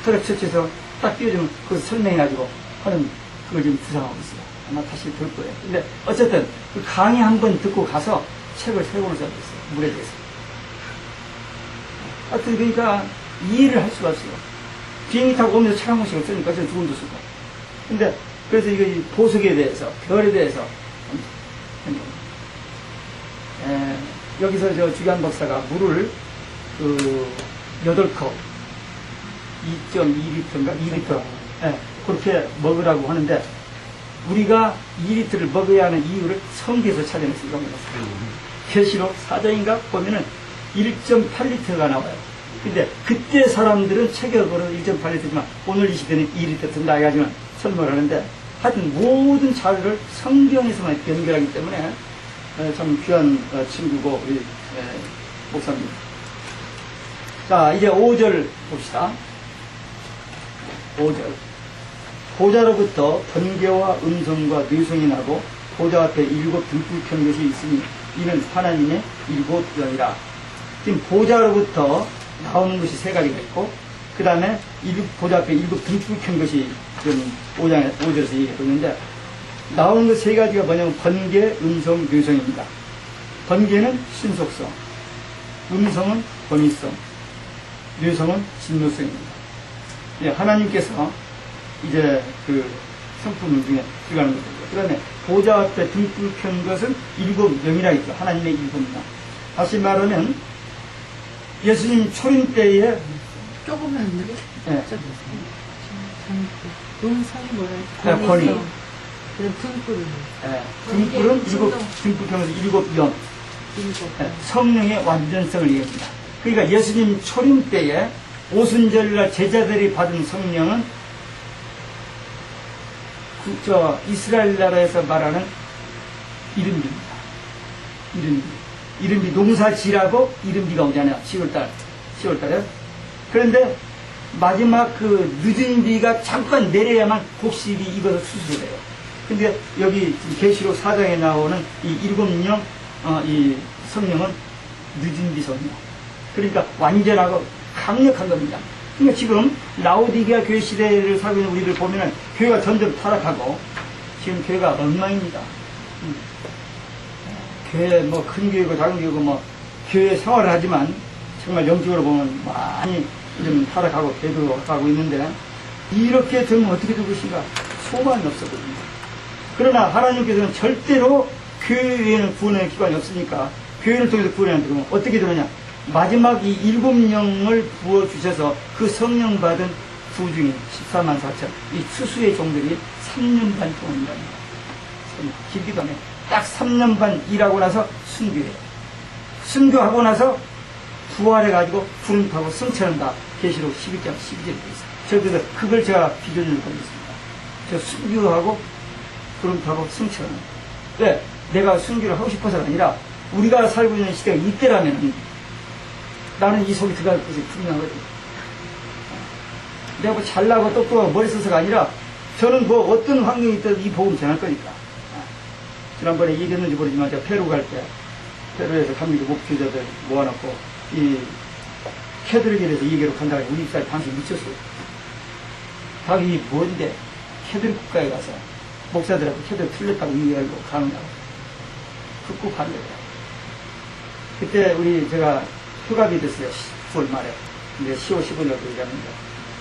트랙 처치해서 딱 띄워주면 그것을 설명해가지고 하는 그걸 지금 구상하고 있어요. 아마 다시 볼 거예요. 근데 어쨌든 그 강의 한 번 듣고 가서 책을 3권을 써고 있어요. 물에 대해서. 하여튼 그러니까 이해를 할 수가 없어요. 비행기 타고 오면서 책 한 권씩 쓰니까 저는 2권도 쓰고. 근데 그래서 이거 보석에 대해서 별에 대해서 여기서 저 주기환 박사가 물을 그 8컵 2.2리터인가 2리터 그렇게 먹으라고 하는데 우리가 2리터를 먹어야 하는 이유를 성경에서 찾아낼 수 있습니다. 계시록 4장인가 보면은 1.8리터가 나와요. 근데 그때 사람들은 체격으로 1.8리터지만 오늘 이 시대는 2리터 든다 해가지고 설명을 하는데 하여튼 모든 자료를 성경에서만 연결하기 때문에 참 귀한 친구고 우리 목사님. 자, 이제 5절 봅시다. 5절. 보좌로부터 번개와 음성과 뇌성이 나고 보좌 앞에 7 등불 켠 것이 있으니 이는 하나님의 7 영이라. 지금 보좌로부터 나오는 것이 3가지가 있고 그 다음에 보좌 앞에 7 등불 켠 것이 지금 5절에서 얘기하고 있는데 나오는 것 3가지가 뭐냐면 번개, 음성, 뇌성입니다. 번개는 신속성, 음성은 권위성, 뇌성은 진노성입니다. 예, 하나님께서 이제 그 성품 중에 들어가는 것입니다. 그 다음에 보좌 앞에 등불 켠 것은 7영이라 했죠. 하나님의 7영. 다시 말하면 예수님 초림 때에 조금만 누르. 예, 음성이 뭐라? 권위. 그럼 등불은 예, 등불은 등불 켠 것은 7영. 예, 성령의 완전성을 얘기합니다. 그러니까 예수님 초림 때에 오순절날 제자들이 받은 성령은 이스라엘 나라에서 말하는 이른비입니다. 이른비 농사 지라고 이른비가 오잖아요. 10월달에. 그런데 마지막 그 늦은 비가 잠깐 내려야만 곡식이 익어서 수술을 해요. 근데 여기 계시록 4장에 나오는 이 7영 이 성령은 늦은 비 성령. 그러니까 완전하고 강력한 겁니다. 그러니까 지금 라오디게아 교회 시대를 살고 있는 우리를 보면은 교회가 점점 타락하고 지금 교회가 엉망입니다. 교회 뭐 큰 교회고 작은 교회고 뭐 교회 생활을 하지만 정말 영적으로 보면 많이 좀 타락하고 배도하고 있는데 이렇게 되면 어떻게 될 것인가 소망이 없었거든요. 그러나 하나님께서는 절대로 교회에는 구원의 기관이 없으니까 교회를 통해서 구원을 되면 어떻게 되느냐 마지막 이 7영을 부어주셔서 그 성령 받은 부중인 14만 4천 이 추수의 종들이 3년 반 동안 일합니다. 길기도 하네. 딱 3년 반 일하고 나서 순교해요. 순교하고 나서 부활해가지고 구름 타고 승천한다. 계시록 12장 12절에 있어요. 그래서 그걸 제가 비전을 보겠습니다. 저 순교하고 구름 타고 승천하는. 왜? 내가 순교를 하고 싶어서가 아니라 우리가 살고 있는 시대가 이때라면 나는 이 속에 들어갈 것이 분명하거든. 내가 뭐 잘나고 똑똑하고 머리 써서가 아니라 저는 뭐 어떤 환경이 있든 이 복음 전할 거니까. 지난번에 얘기했는지 모르지만 제가 페루 갈 때 페루에서 감리교 목회자들 모아놓고 이 캐드릭에서 얘기로 간다고 우리 집사람이 당시 미쳤어요. 자기 뭔데 캐드릭 국가에 가서 목사들하고 캐드릭 틀렸다고 얘기하고 가느냐고. 극구 반대다. 그때 제가 휴갑이 됐어요. 9월 말에. 근데 10월 15일날 얘기하는데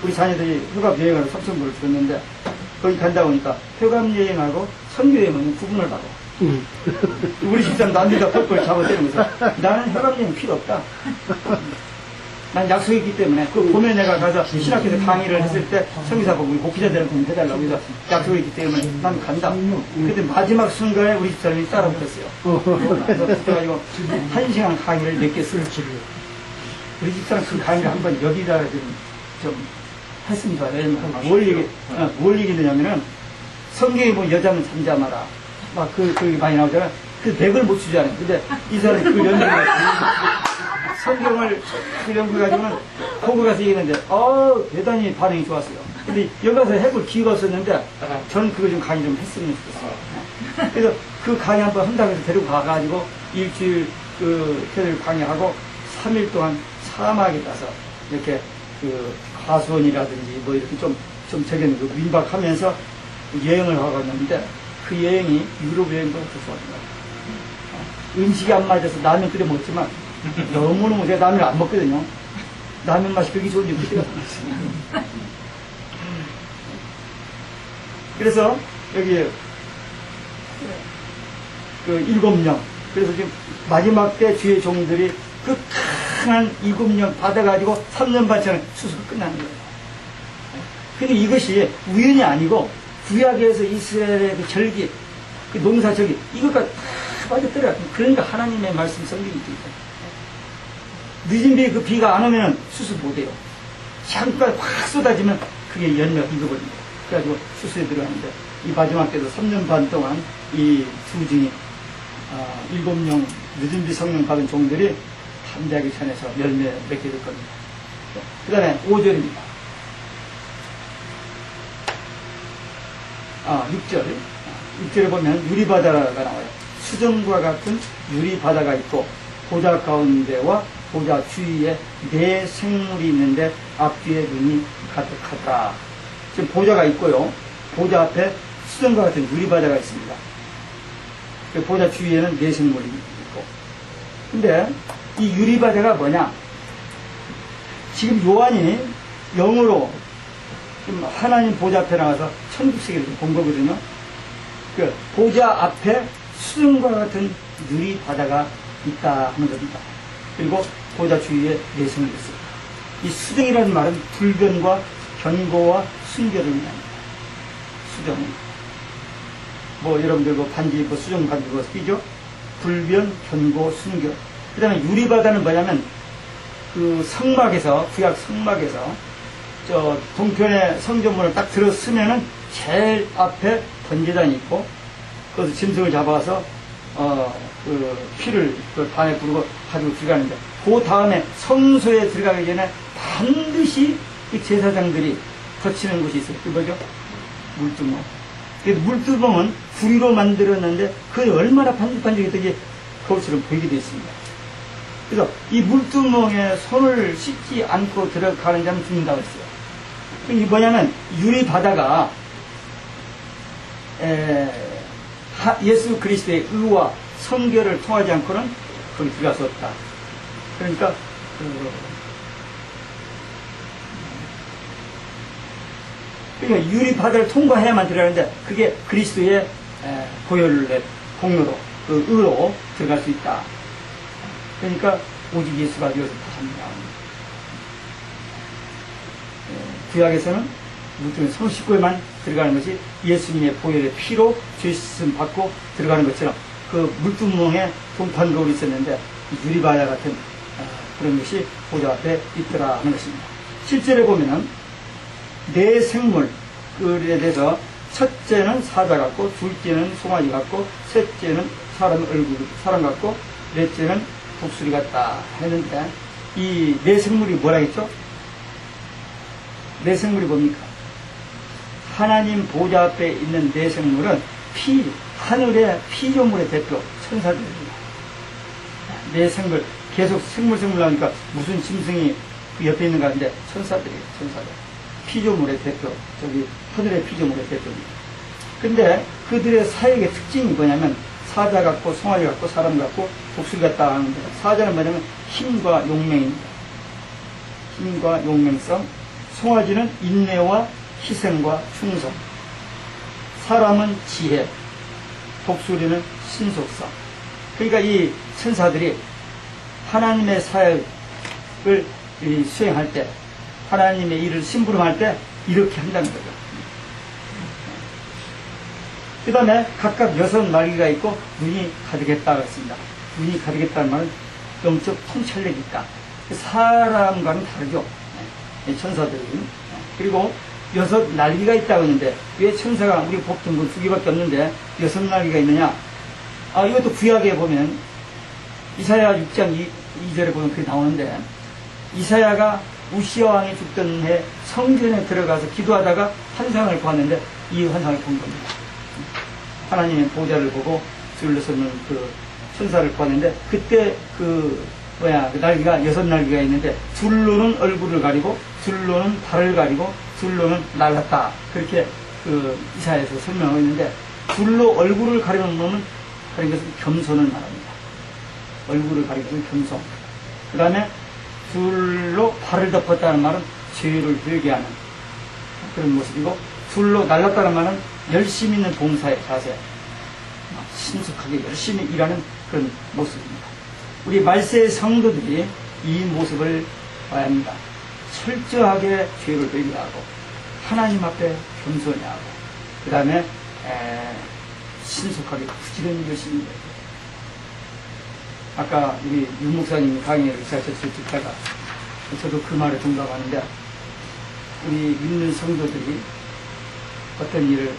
우리 자녀들이 휴갑 여행을 삼천부를 들었는데 거기 간다 보니까 휴갑 여행하고 선교 여행은 구분을 받아. 우리 집사람 남들다 펄펄 잡아대면서 나는 휴갑 여행 필요 없다. 난 약속이 있기 때문에 그 봄에 내가 가서 신학교에서 강의를 했을 때 성기사 보고 목회자들한테 좀 해달라고 해서 약속이 있기 때문에 난 간다. 근데 마지막 순간에 우리 집사람이 따라붙었어요. 그래서 그래가지고 1시간 강의를 몇 개 쓸 줄을 우리 집사람 그 강의를 한번 여기다 좀 했으면 좋아요. 뭘 얘기했냐면은 성경에 뭐 여자는 잠잠하라 막 그게 많이 나오잖아. 그 맥을 못 주잖아요. 근데 이 사람이 그 연구를 성경을 그 연구해가지고는 거기 가서 얘기했는데 대단히 반응이 좋았어요. 근데 여기 가서 해볼 기회가 없었는데 저는 그거 좀 강의 좀 했으면 좋겠어요. 그래서 그 강의 한번 한다고 해서 데리고 가가지고 일주일 그 캐들 강의하고 3일 동안 사막에 가서 이렇게 그 가수원이라든지 뭐 이렇게 좀 저기 그 민박하면서 여행을 하고 있는데 그 여행이 유럽 여행도 좋았어요. 음식이 안 맞아서 라면 끓여 먹었지만 너무너무 제가 라면을 안 먹거든요. 라면 맛이 그렇게 좋은지 모르겠어요. 그래서 여기 그 7명 그래서 지금 마지막 때 주의 종들이 그 큰 7명 받아가지고 3년 반처럼 수술이 끝나는 거예요. 근데 이것이 우연이 아니고 구약에서 이스라엘의 그 절기, 그 농사 절기, 이것까지 다 빠져들어요. 그러니까 하나님의 말씀 성경이 있죠. 늦은 비에 그 비가 안 오면 수습 못해요. 잠깐 확 쏟아지면 그게 열매가 익어버립니다. 그래가지고 수습에 들어가는데, 이 마지막 때도 3년 반 동안 이 두 증인, 7명 늦은 비 성령 받은 종들이 담대하게 전해서 열매 맺게 될 겁니다. 그 다음에 5절입니다. 6절. 6절에 보면 유리바다가 나와요. 수정과 같은 유리바다가 있고, 보좌 가운데와 보좌 주위에 네 생물이 있는데 앞뒤에 눈이 가득하더라. 지금 보좌가 있고요. 보좌 앞에 수정과 같은 유리바다가 있습니다. 그 보좌 주위에는 네 생물이 있고. 근데 이 유리바다가 뭐냐? 지금 요한이 영으로 지금 하나님 보좌 앞에 나가서 천국세계를 본 거거든요. 그 보좌 앞에 수정과 같은 유리바다가 있다 하는 겁니다. 그리고 보좌 주위에 네 생물이 있습니다. 이 수정이라는 말은 불변과 견고와 순결을 의미합니다. 수정. 여러분들 반지, 수정 반지 끼죠? 불변, 견고, 순결. 그 다음에 유리바다는 뭐냐면, 그 성막에서, 구약 성막에서, 동편의 성전문을 딱 들어서면은 제일 앞에 번제단이 있고, 거기서 짐승을 잡아서, 피를 반에 부르고 가지고 들어가는데, 그 다음에 성소에 들어가기 전에 반드시 그 제사장들이 거치는 곳이 있어요. 그 뭐죠? 물두멍. 물두멍은 구리로 만들었는데 그게 얼마나 반죽반죽했던지 거울처럼 보이게 되어 있습니다. 그래서 이 물두멍에 손을 씻지 않고 들어가는 자는 죽는다고 했어요. 이게 뭐냐면 유리바다가 예수 그리스도의 의와 성결을 통하지 않고는 거기 들어갈 수 없다. 그러니까 그러니까 유리바다를 통과해야만 들어가는데 그게 그리스도의 보혈의 공로로 그 의로 들어갈 수 있다. 그러니까 오직 예수가 여기서 다합니다. 구약에서는 물두멍 손 씻고만 들어가는 것이 예수님의 보혈의 피로 죄 씻음 받고 들어가는 것처럼 그 물두멍에 동판 거울이 있었는데 유리바다 같은 그런 것이 보좌 앞에 있더라 하는 것입니다. 실제로 보면은 네 생물에 대해서 첫째는 사자 같고, 둘째는 송아지 같고, 셋째는 사람 같고, 넷째는 독수리 같다 했는데, 이 네 생물이 뭐라 했죠? 네 생물이 뭡니까? 하나님 보좌 앞에 있는 네 생물은 하늘의 피조물의 대표, 천사들입니다. 네 생물, 계속 생물 나오니까 무슨 짐승이 그 옆에 있는 것 같은데, 천사들이에요, 천사들. 피조물의 대표, 하늘의 피조물의 대표입니다. 근데 그들의 사역의 특징이 뭐냐면, 사자 같고, 송아지 같고, 사람 같고, 독수리 같다 하는데, 사자는 뭐냐면 힘과 용맹입니다. 힘과 용맹성. 송아지는 인내와 희생과 충성. 사람은 지혜. 독수리는 신속성. 그러니까 이 천사들이 하나님의 사역을 수행할 때, 하나님의 일을 심부름할 때 이렇게 한다는 거죠. 그 다음에 각각 6날개가 있고 눈이 가득했다고 했습니다. 눈이 가득했다는 말은 영적 통찰력이 있다. 사람과는 다르죠. 천사들이. 그리고 6날개가 있다고 했는데 왜 천사가 우리 보통 2개밖에 없는데 6날개가 있느냐? 이것도 구약에 보면 이사야 6장 2절에 보면 그게 나오는데, 이사야가 우시아 왕이 죽던 해 성전에 들어가서 기도하다가 환상을 보았는데 이 환상을 본 겁니다. 하나님의 보좌를 보고 둘러서는 그 천사를 보았는데, 그때 그 날개가 6날개가 있는데 둘로는 얼굴을 가리고 둘로는 발을 가리고 둘로는 날랐다. 그렇게 그 이사야에서 설명하고 있는데, 둘로 얼굴을 가리는 놈은 그런 것은 겸손을 말합니다. 얼굴을 가리는 것은 겸손. 그 다음에 둘로 발을 덮었다는 말은 죄를 회개하는 그런 모습이고, 둘로 날랐다는 말은 열심히 있는 봉사의 자세, 신속하게 열심히 일하는 그런 모습입니다. 우리 말세의 성도들이 이 모습을 봐야 합니다. 철저하게 죄를 회개하고 하나님 앞에 겸손히 하고 그 다음에 신속하게 부지런히 열심히 해야 돼요. 아까 우리 윤 목사님이 강의를 하셨을 때 듣다가 저도 그 말에 동감하는데, 우리 믿는 성도들이 어떤 일을,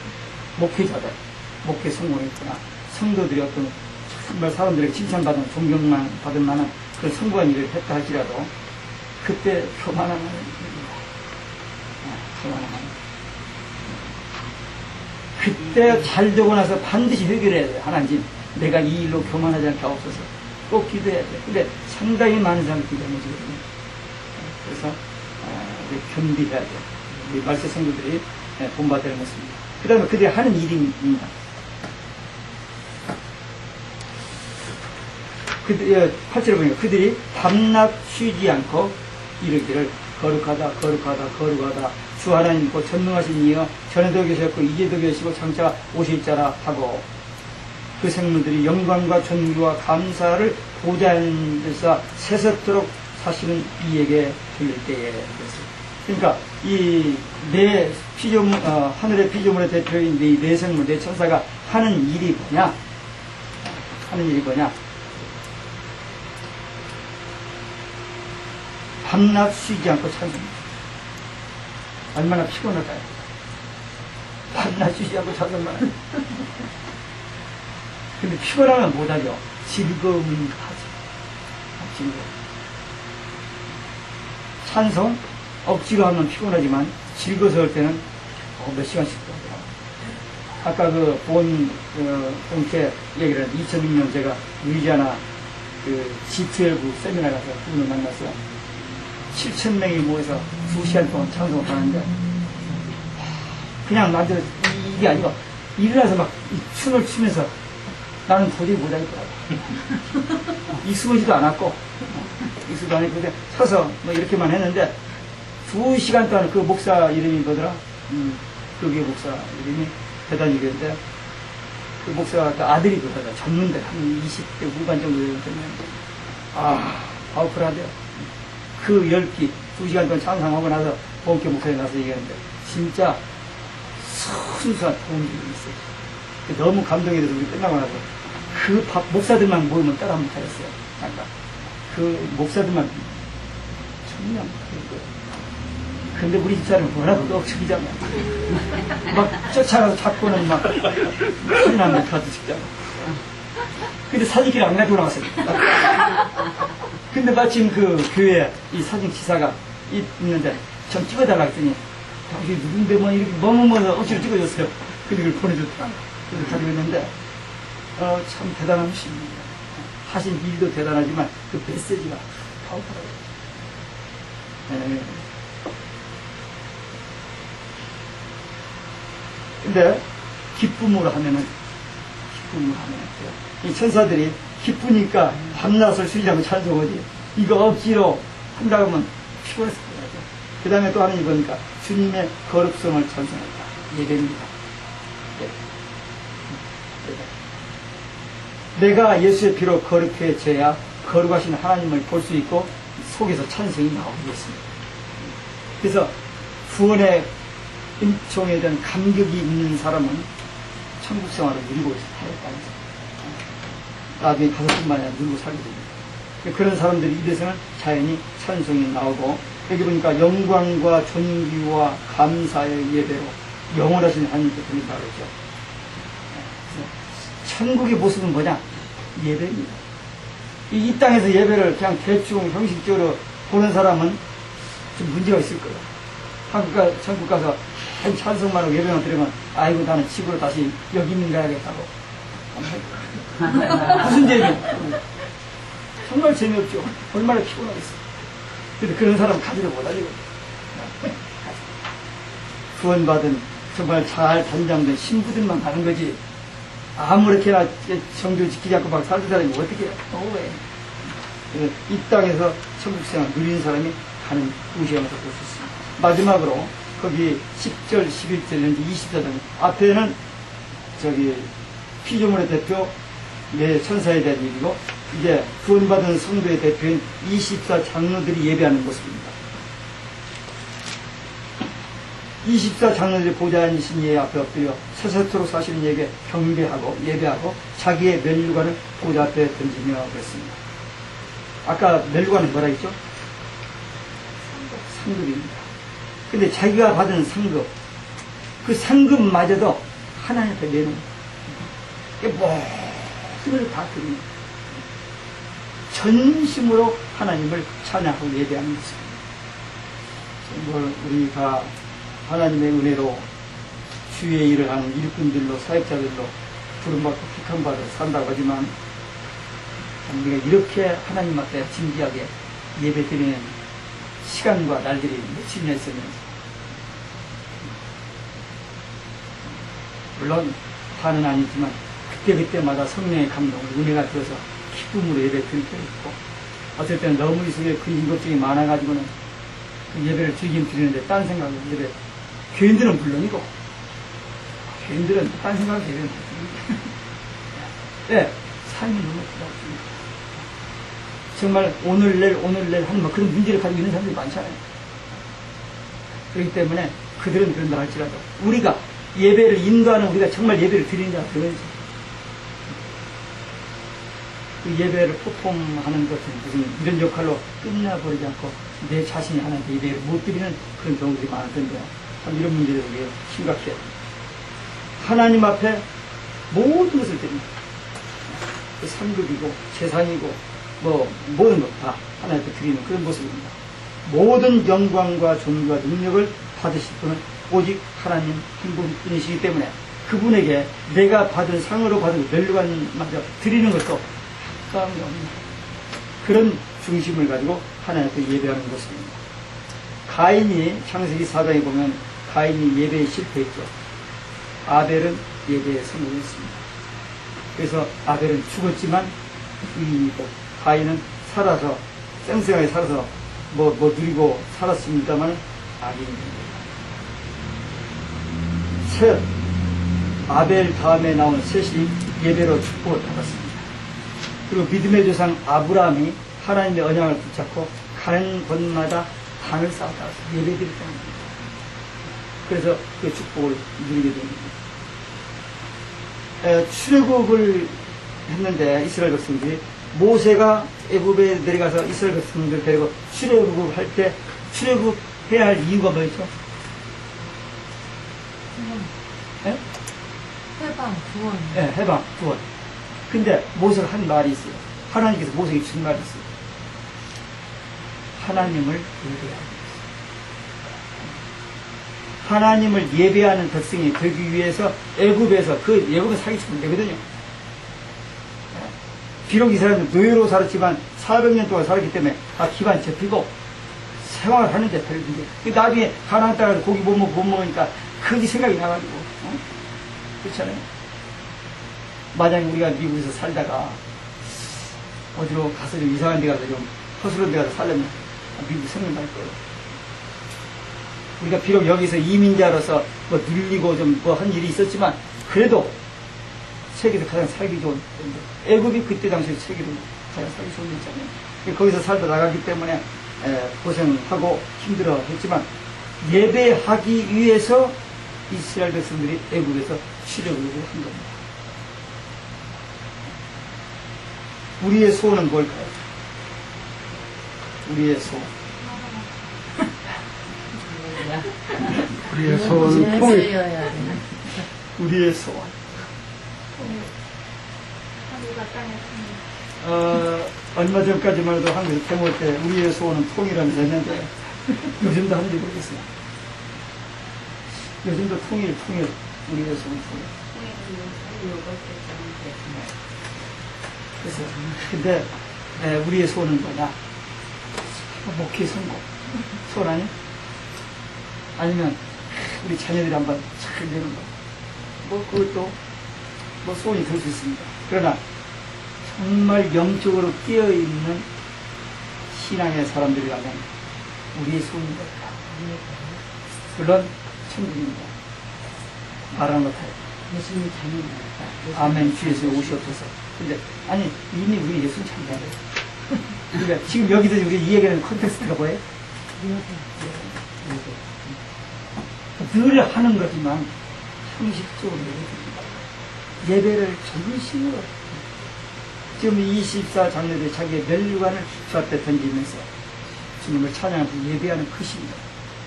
목회자들, 목회 성공했거나 성도들이 어떤 정말 사람들에게 칭찬받은, 존경만 받을 만한 그런 성공한 일을 했다 할지라도 그때 교만하면 교만하면 그때 잘 되고 나서 반드시 회개해야 돼요. 하나님, 내가 이 일로 교만하지 않게 하옵소서. 꼭 기도해야 돼. 근데 상당히 많은 사람이 기도해 주거든요. 그래서 우리 견디해야 돼. 우리 말세 성도들이 본받아야 것입니다. 그 다음에 그들이 하는 일입니다. 그들, 8절에 보니까 그들이 밤낮 쉬지 않고 이르기를 거룩하다 거룩하다 거룩하다 주 하나님 곧 전능하신 이여 전에도 계셨고 이제도 계시고 장차 오실 자라 하고, 그 생물들이 영광과 존귀와 감사를 보좌하는 데서 세세토록 사시는 이에게 들릴 때에 그랬어요. 그러니까 이 내 피조물, 하늘의 피조물의 대표인 이 내 생물, 내 천사가 하는 일이 뭐냐? 하는 일이 뭐냐? 밤낮 쉬지 않고 찬송합니다. 얼마나 피곤할까요? 밤낮 쉬지 않고 찬송만 하죠. 근데 피곤하면 못하죠. 즐거움은 하죠. 즐거움. 찬송? 억지로 하면 피곤하지만 즐거워서 할 때는 몇 시간씩 또 하더라고요. 아까 그 본체 얘기를 2006년 제가 루이지아나 그 G12 세미나 가서 그분을 만나서 7,000명이 모여서 2시간 동안 찬송을 하는데, 그냥 나한테 이게 아니고 일어나서 막 춤을 추면서 나는 도저히 못하겠더라고. 익숙하지도 않았고, 익숙도 않았고, 근데 서서 뭐 이렇게만 했는데, 2시간 동안 그 목사 이름이 뭐더라? 그게 목사 이름이 대단히 그랬는데, 그 목사 아들이 그러더라. 젊은데, 한 20대 후반 정도 되면, 파워풀하대요. 그 열기, 2시간 동안 찬송하고 나서 본교 목사에 나서 얘기하는데, 진짜 순수한 도움이 있어요. 너무 감동이 돼서 우리 끝나고 나서 그 목사들만 모이면 따라 못하겠어요. 아까 그 목사들만 정말 못하는 거예요. 근데 우리 집사람은 워낙 떡치기잖아요. 막 쫓아가서 잡고는 막 큰일 못하도 직장. 근데 사진기를 안 가지고 나왔어요. 근데 마침 그 교회에 이 사진 기사가 있는데 좀 찍어달라고 했더니, 당신 누군데 뭐 이렇게 뭐뭐뭐 억지로 찍어줬어요. 근데 그걸 보내줬더라고요. 그래서 가지고 있는데, 참 대단한 분입니다. 하신 일도 대단하지만 그 메시지가 파워풀하고요. 근데 기쁨으로 하면은 이 천사들이 기쁘니까 밤낮을 쉬지 않고 찬송하지, 이거 억지로 한다고 하면 피곤했을 거예요. 그 다음에 또 하는 이 보니까 주님의 거룩성을 찬송한다. 예배입니다. 내가 예수의 피로 거룩해져야 거룩하신 하나님을 볼 수 있고 속에서 찬송이 나오겠습니다. 그래서 구원의 은총에 대한 감격이 있는 사람은 천국 생활을 누리고 살았다는 거예요. 나중에 가족뿐만 아니라 누리고 살게 됩니다. 그런 사람들이 입에서는 자연히 찬송이 나오고, 여기 보니까 영광과 존귀와 감사의 예배로 영원하신 하나님께 드린다고 그러죠. 천국의 모습은 뭐냐? 예배입니다. 이 땅에서 예배를 그냥 대충 형식적으로 보는 사람은 좀 문제가 있을 거예요. 천국 가서 찬송만 하고 예배만 드리면, 아이고 나는 집으로 다시 여기민 가야겠다고. 무슨 재미? 정말 재미없죠. 얼마나 피곤하겠어요. 근데 그런 사람 가지를 못하죠. 구원받은 정말 잘 단장된 신부들만 가는 거지, 아무렇게나 정규 지키지 않고 막 사는 사람이 어떻게 해요? 왜? 이 땅에서 천국생활 누리는 사람이 가는 의시하면서 볼 수 있습니다. 마지막으로 거기 10절, 11절, 24절 앞에는 피조물의 대표 내 천사에 대한 얘기고, 이제 구원받은 성도의 대표인 24 장로들이 예배하는 모습입니다. 24장로들이 보좌 앉으신 예 앞에 엎드려 세세토록 사시는 예에게 경배하고 예배하고 자기의 멸류관을 보좌 앞에 던지며 그랬습니다. 아까 멸류관은 뭐라 했죠? 상급입니다. 근데 자기가 받은 상급, 그 상급마저도 하나님 앞에 내놓은 모든 걸 다 드립니다. 전심으로 하나님을 찬양하고 예배하는 것입니다. 정말 우리가 하나님의 은혜로 주의 일을 하는 일꾼들로 사역자들로 부름받고 택함받아 산다고 하지만 우리가 이렇게 하나님 앞에 진지하게 예배드리는 시간과 날들이 며칠이나 있었는지 물론 다는 아니지만 그때마다 성령의 감동을 은혜가 들어서 기쁨으로 예배 드릴 때가 있고 어떨 때는 너무 이 속에 근심 걱정이 많아가지고는 그 예배를 드리긴 드리는데 딴 생각으로 예배 교인들은 물론이고 교인들은 딴 생각으로 예배를 드립니다. 네, 삶이 너무 부담스럽습니다. 정말 오늘 내일 하는 그런 문제를 가지고 있는 사람들이 많잖아요. 그렇기 때문에 그들은 그런다 할지라도 우리가 예배를 인도하는 우리가 정말 예배를 드린다 그러지. 그 예배를 퍼폼하는 것은 무슨 이런 역할로 끝나버리지 않고 내 자신이 하나님께 예배를 못 드리는 그런 경우들이 많던데요. 참 이런 문제들이 심각해요. 하나님 앞에 모든 것을 드립니다. 그 상급이고 재산이고 모든 것 다 하나님께 드리는 그런 모습입니다. 모든 영광과 존귀와 능력을 받으실 분은 오직 하나님 한 분이시기 때문에 그분에게 내가 받은 상으로 받은 멸류관마저 드리는 것도 아까운 게 없는 그런 중심을 가지고 하나님께 예배하는 것입니다. 가인이 창세기 4장에 보면 가인이 예배에 실패했죠. 아벨은 예배에 성공했습니다. 그래서 아벨은 죽었지만 가인은 살아서 쌩쌩하게 살아서 누리고 살았습니다만 악인입니다. 셋, 아벨 다음에 나온 셋이 예배로 축복을 받았습니다. 그리고 믿음의 조상 아브라함이 하나님의 언약을 붙잡고 가는 곳마다 단을 쌓았다. 예배드릴 때입니다. 그래서 그 축복을 누리게 됩니다. 출애굽을 했는데 이스라엘 백성들이 모세가 애굽에 내려가서 이스라엘 백성들 데리고 출애굽을 할 때 출애굽해야 할 이유가 뭐였죠? 해방, 구원. 네, 해방, 구원. 근데 모세가 한 말이 있어요. 하나님께서 모세에게 준 말이 있어요. 하나님을 예배해야 합니다. 하나님을 예배하는 백성이 되기 위해서 애굽에서 애굽은 사기치면 되거든요. 비록 이 사람은 노예로 살았지만 400년 동안 살았기 때문에 다 기반 잡히고 생활을 하는데 별 문제. 나중에 가나안 땅에서 고기 못 먹으니까 그게 생각이 나가지고 그렇잖아요. 만약에 우리가 미국에서 살다가 어디로 가서 좀 이상한 데 가서 좀 허술한 데 가서 살려면 미국 생각날 거예요. 우리가 비록 여기서 이민자로서 눌리고 좀 한 일이 있었지만 그래도 세계에서 가장 살기 좋은 데인데 애굽이 그때 당시에 세계로 가장 살기 좋은 데 있잖아요. 거기서 살다 나가기 때문에 고생하고 힘들어 했지만 예배하기 위해서 이스라엘 백성들이 애굽에서 출애굽을 한 겁니다. 우리의 소원은 뭘까요? 우리의 소원. 우리의 소원은 통일. 우리의 소원. 얼마 전까지만 해도 한국에서 태모일 때 우리의 소원은 통일하면서 했는데 요즘도 하는지 모르겠어요. 요즘도 통일, 우리의 소원 통일. 그래서 근데 우리의 소원은 뭐냐? 목회 성공. 소원 아니야? 아니면 우리 자녀들이 한번 잘 되는 거. 그것도 소원이 될 수 있습니다. 그러나 정말 영적으로 깨어있는 신앙의 사람들이라면 우리의 소원이 뭘까? 물론 천국입니다. 말하는 것 같아요. 예수님 자녀입니다. 아멘. 주 예수 오시옵소서. 근데 아니 이미 우리 예수는 참여해요. 그러니까 지금 여기서 우리 이 얘기하는 컨텍스트가 뭐예요? 늘 하는 거지만 형식적으로 예배드립니다. 예배를 전심으로 지금 24장로들이 자기의 멸류관을 주 앞에 던지면서 주님을 찬양하면서 예배하는 것입니다.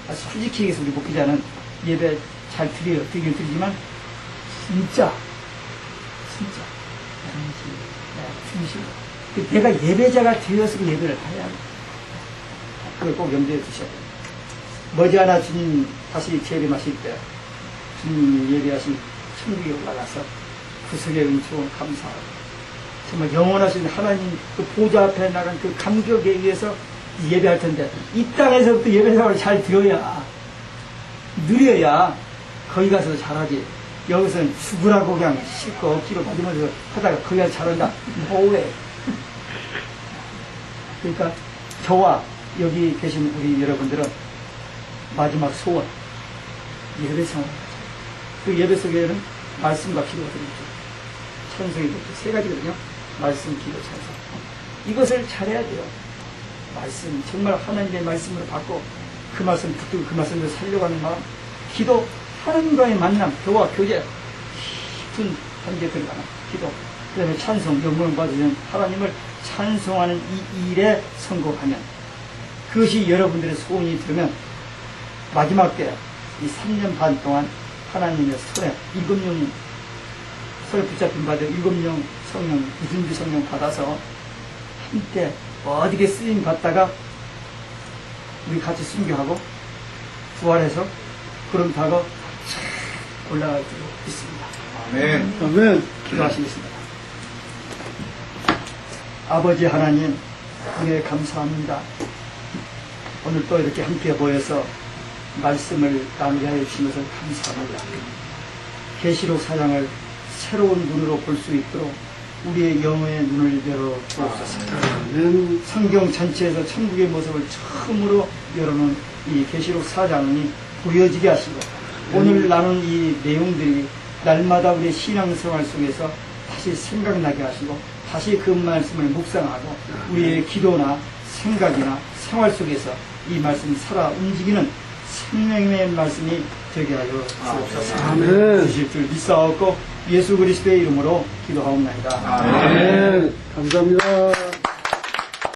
솔직히 얘기해서 우리 목회자는 예배 잘 드려요. 드리긴 드리지만 진짜 진심 내가 예배자가 되어서 예배를 해야 합니다. 그걸 꼭 염두에 두셔야 돼요. 머지않아 주님 다시 재림하실 때 주님이 예배하신 천국에 올라가서 구속의 은총을 감사하고 정말 영원하신 하나님 그 보좌 앞에 나간 그 감격에 의해서 예배할 텐데 이 땅에서부터 예배 생활을 잘 들어야 누려야 거기 가서도 잘하지. 여기서는 죽으라고 그냥 싣고 억지로 맞으면서 하다가 거기 가서 잘한다. 뭐해. 그러니까 저와 여기 계신 우리 여러분들은 마지막 소원 예배 생활. 그 예배 속에는 말씀과 기도가 들어있죠. 찬송이 세 가지거든요. 말씀, 기도, 찬송. 이것을 잘해야 돼요. 말씀, 정말 하나님의 말씀으로 받고 그 말씀 붙들고 그 말씀을 살려가는 마음. 기도, 하나님과의 만남, 교와 교제, 깊은 관계 들어가는 기도. 그 다음에 찬송, 영광을 받으면 하나님을 찬송하는 이 일에 성공하면 그것이 여러분들의 소원이 되면 마지막 때 이 3년 반 동안 하나님의 손에 7명 손에 붙잡힌 바들 7명 성령, 무슨지 성령 받아서 한때 어디게 쓰임 받다가 우리 같이 순교하고 부활해서 구름 타고 올라갈 줄 있습니다. 아멘. 아멘. 기도하시겠습니다. 아버지 하나님, 은혜 감사합니다. 오늘 또 이렇게 함께 모여서 말씀을 나누게 하여 주시면서 감사합니다. 계시록 4장을 새로운 눈으로 볼 수 있도록 우리의 영의 눈을 열어 주옵소서. 성경 전체에서 천국의 모습을 처음으로 열어놓은 이 계시록 4장이 보여지게 하시고 오늘 나눈 이 내용들이 날마다 우리의 신앙생활 속에서 다시 생각나게 하시고 다시 그 말씀을 묵상하고 우리의 기도나 생각이나 생활 속에서 이 말씀이 살아 움직이는 생명의 말씀이 되게 하여 주옵소서. 아멘. 주실 줄 믿사옵고 예수 그리스도의 이름으로 기도하옵나이다. 아멘. 감사합니다.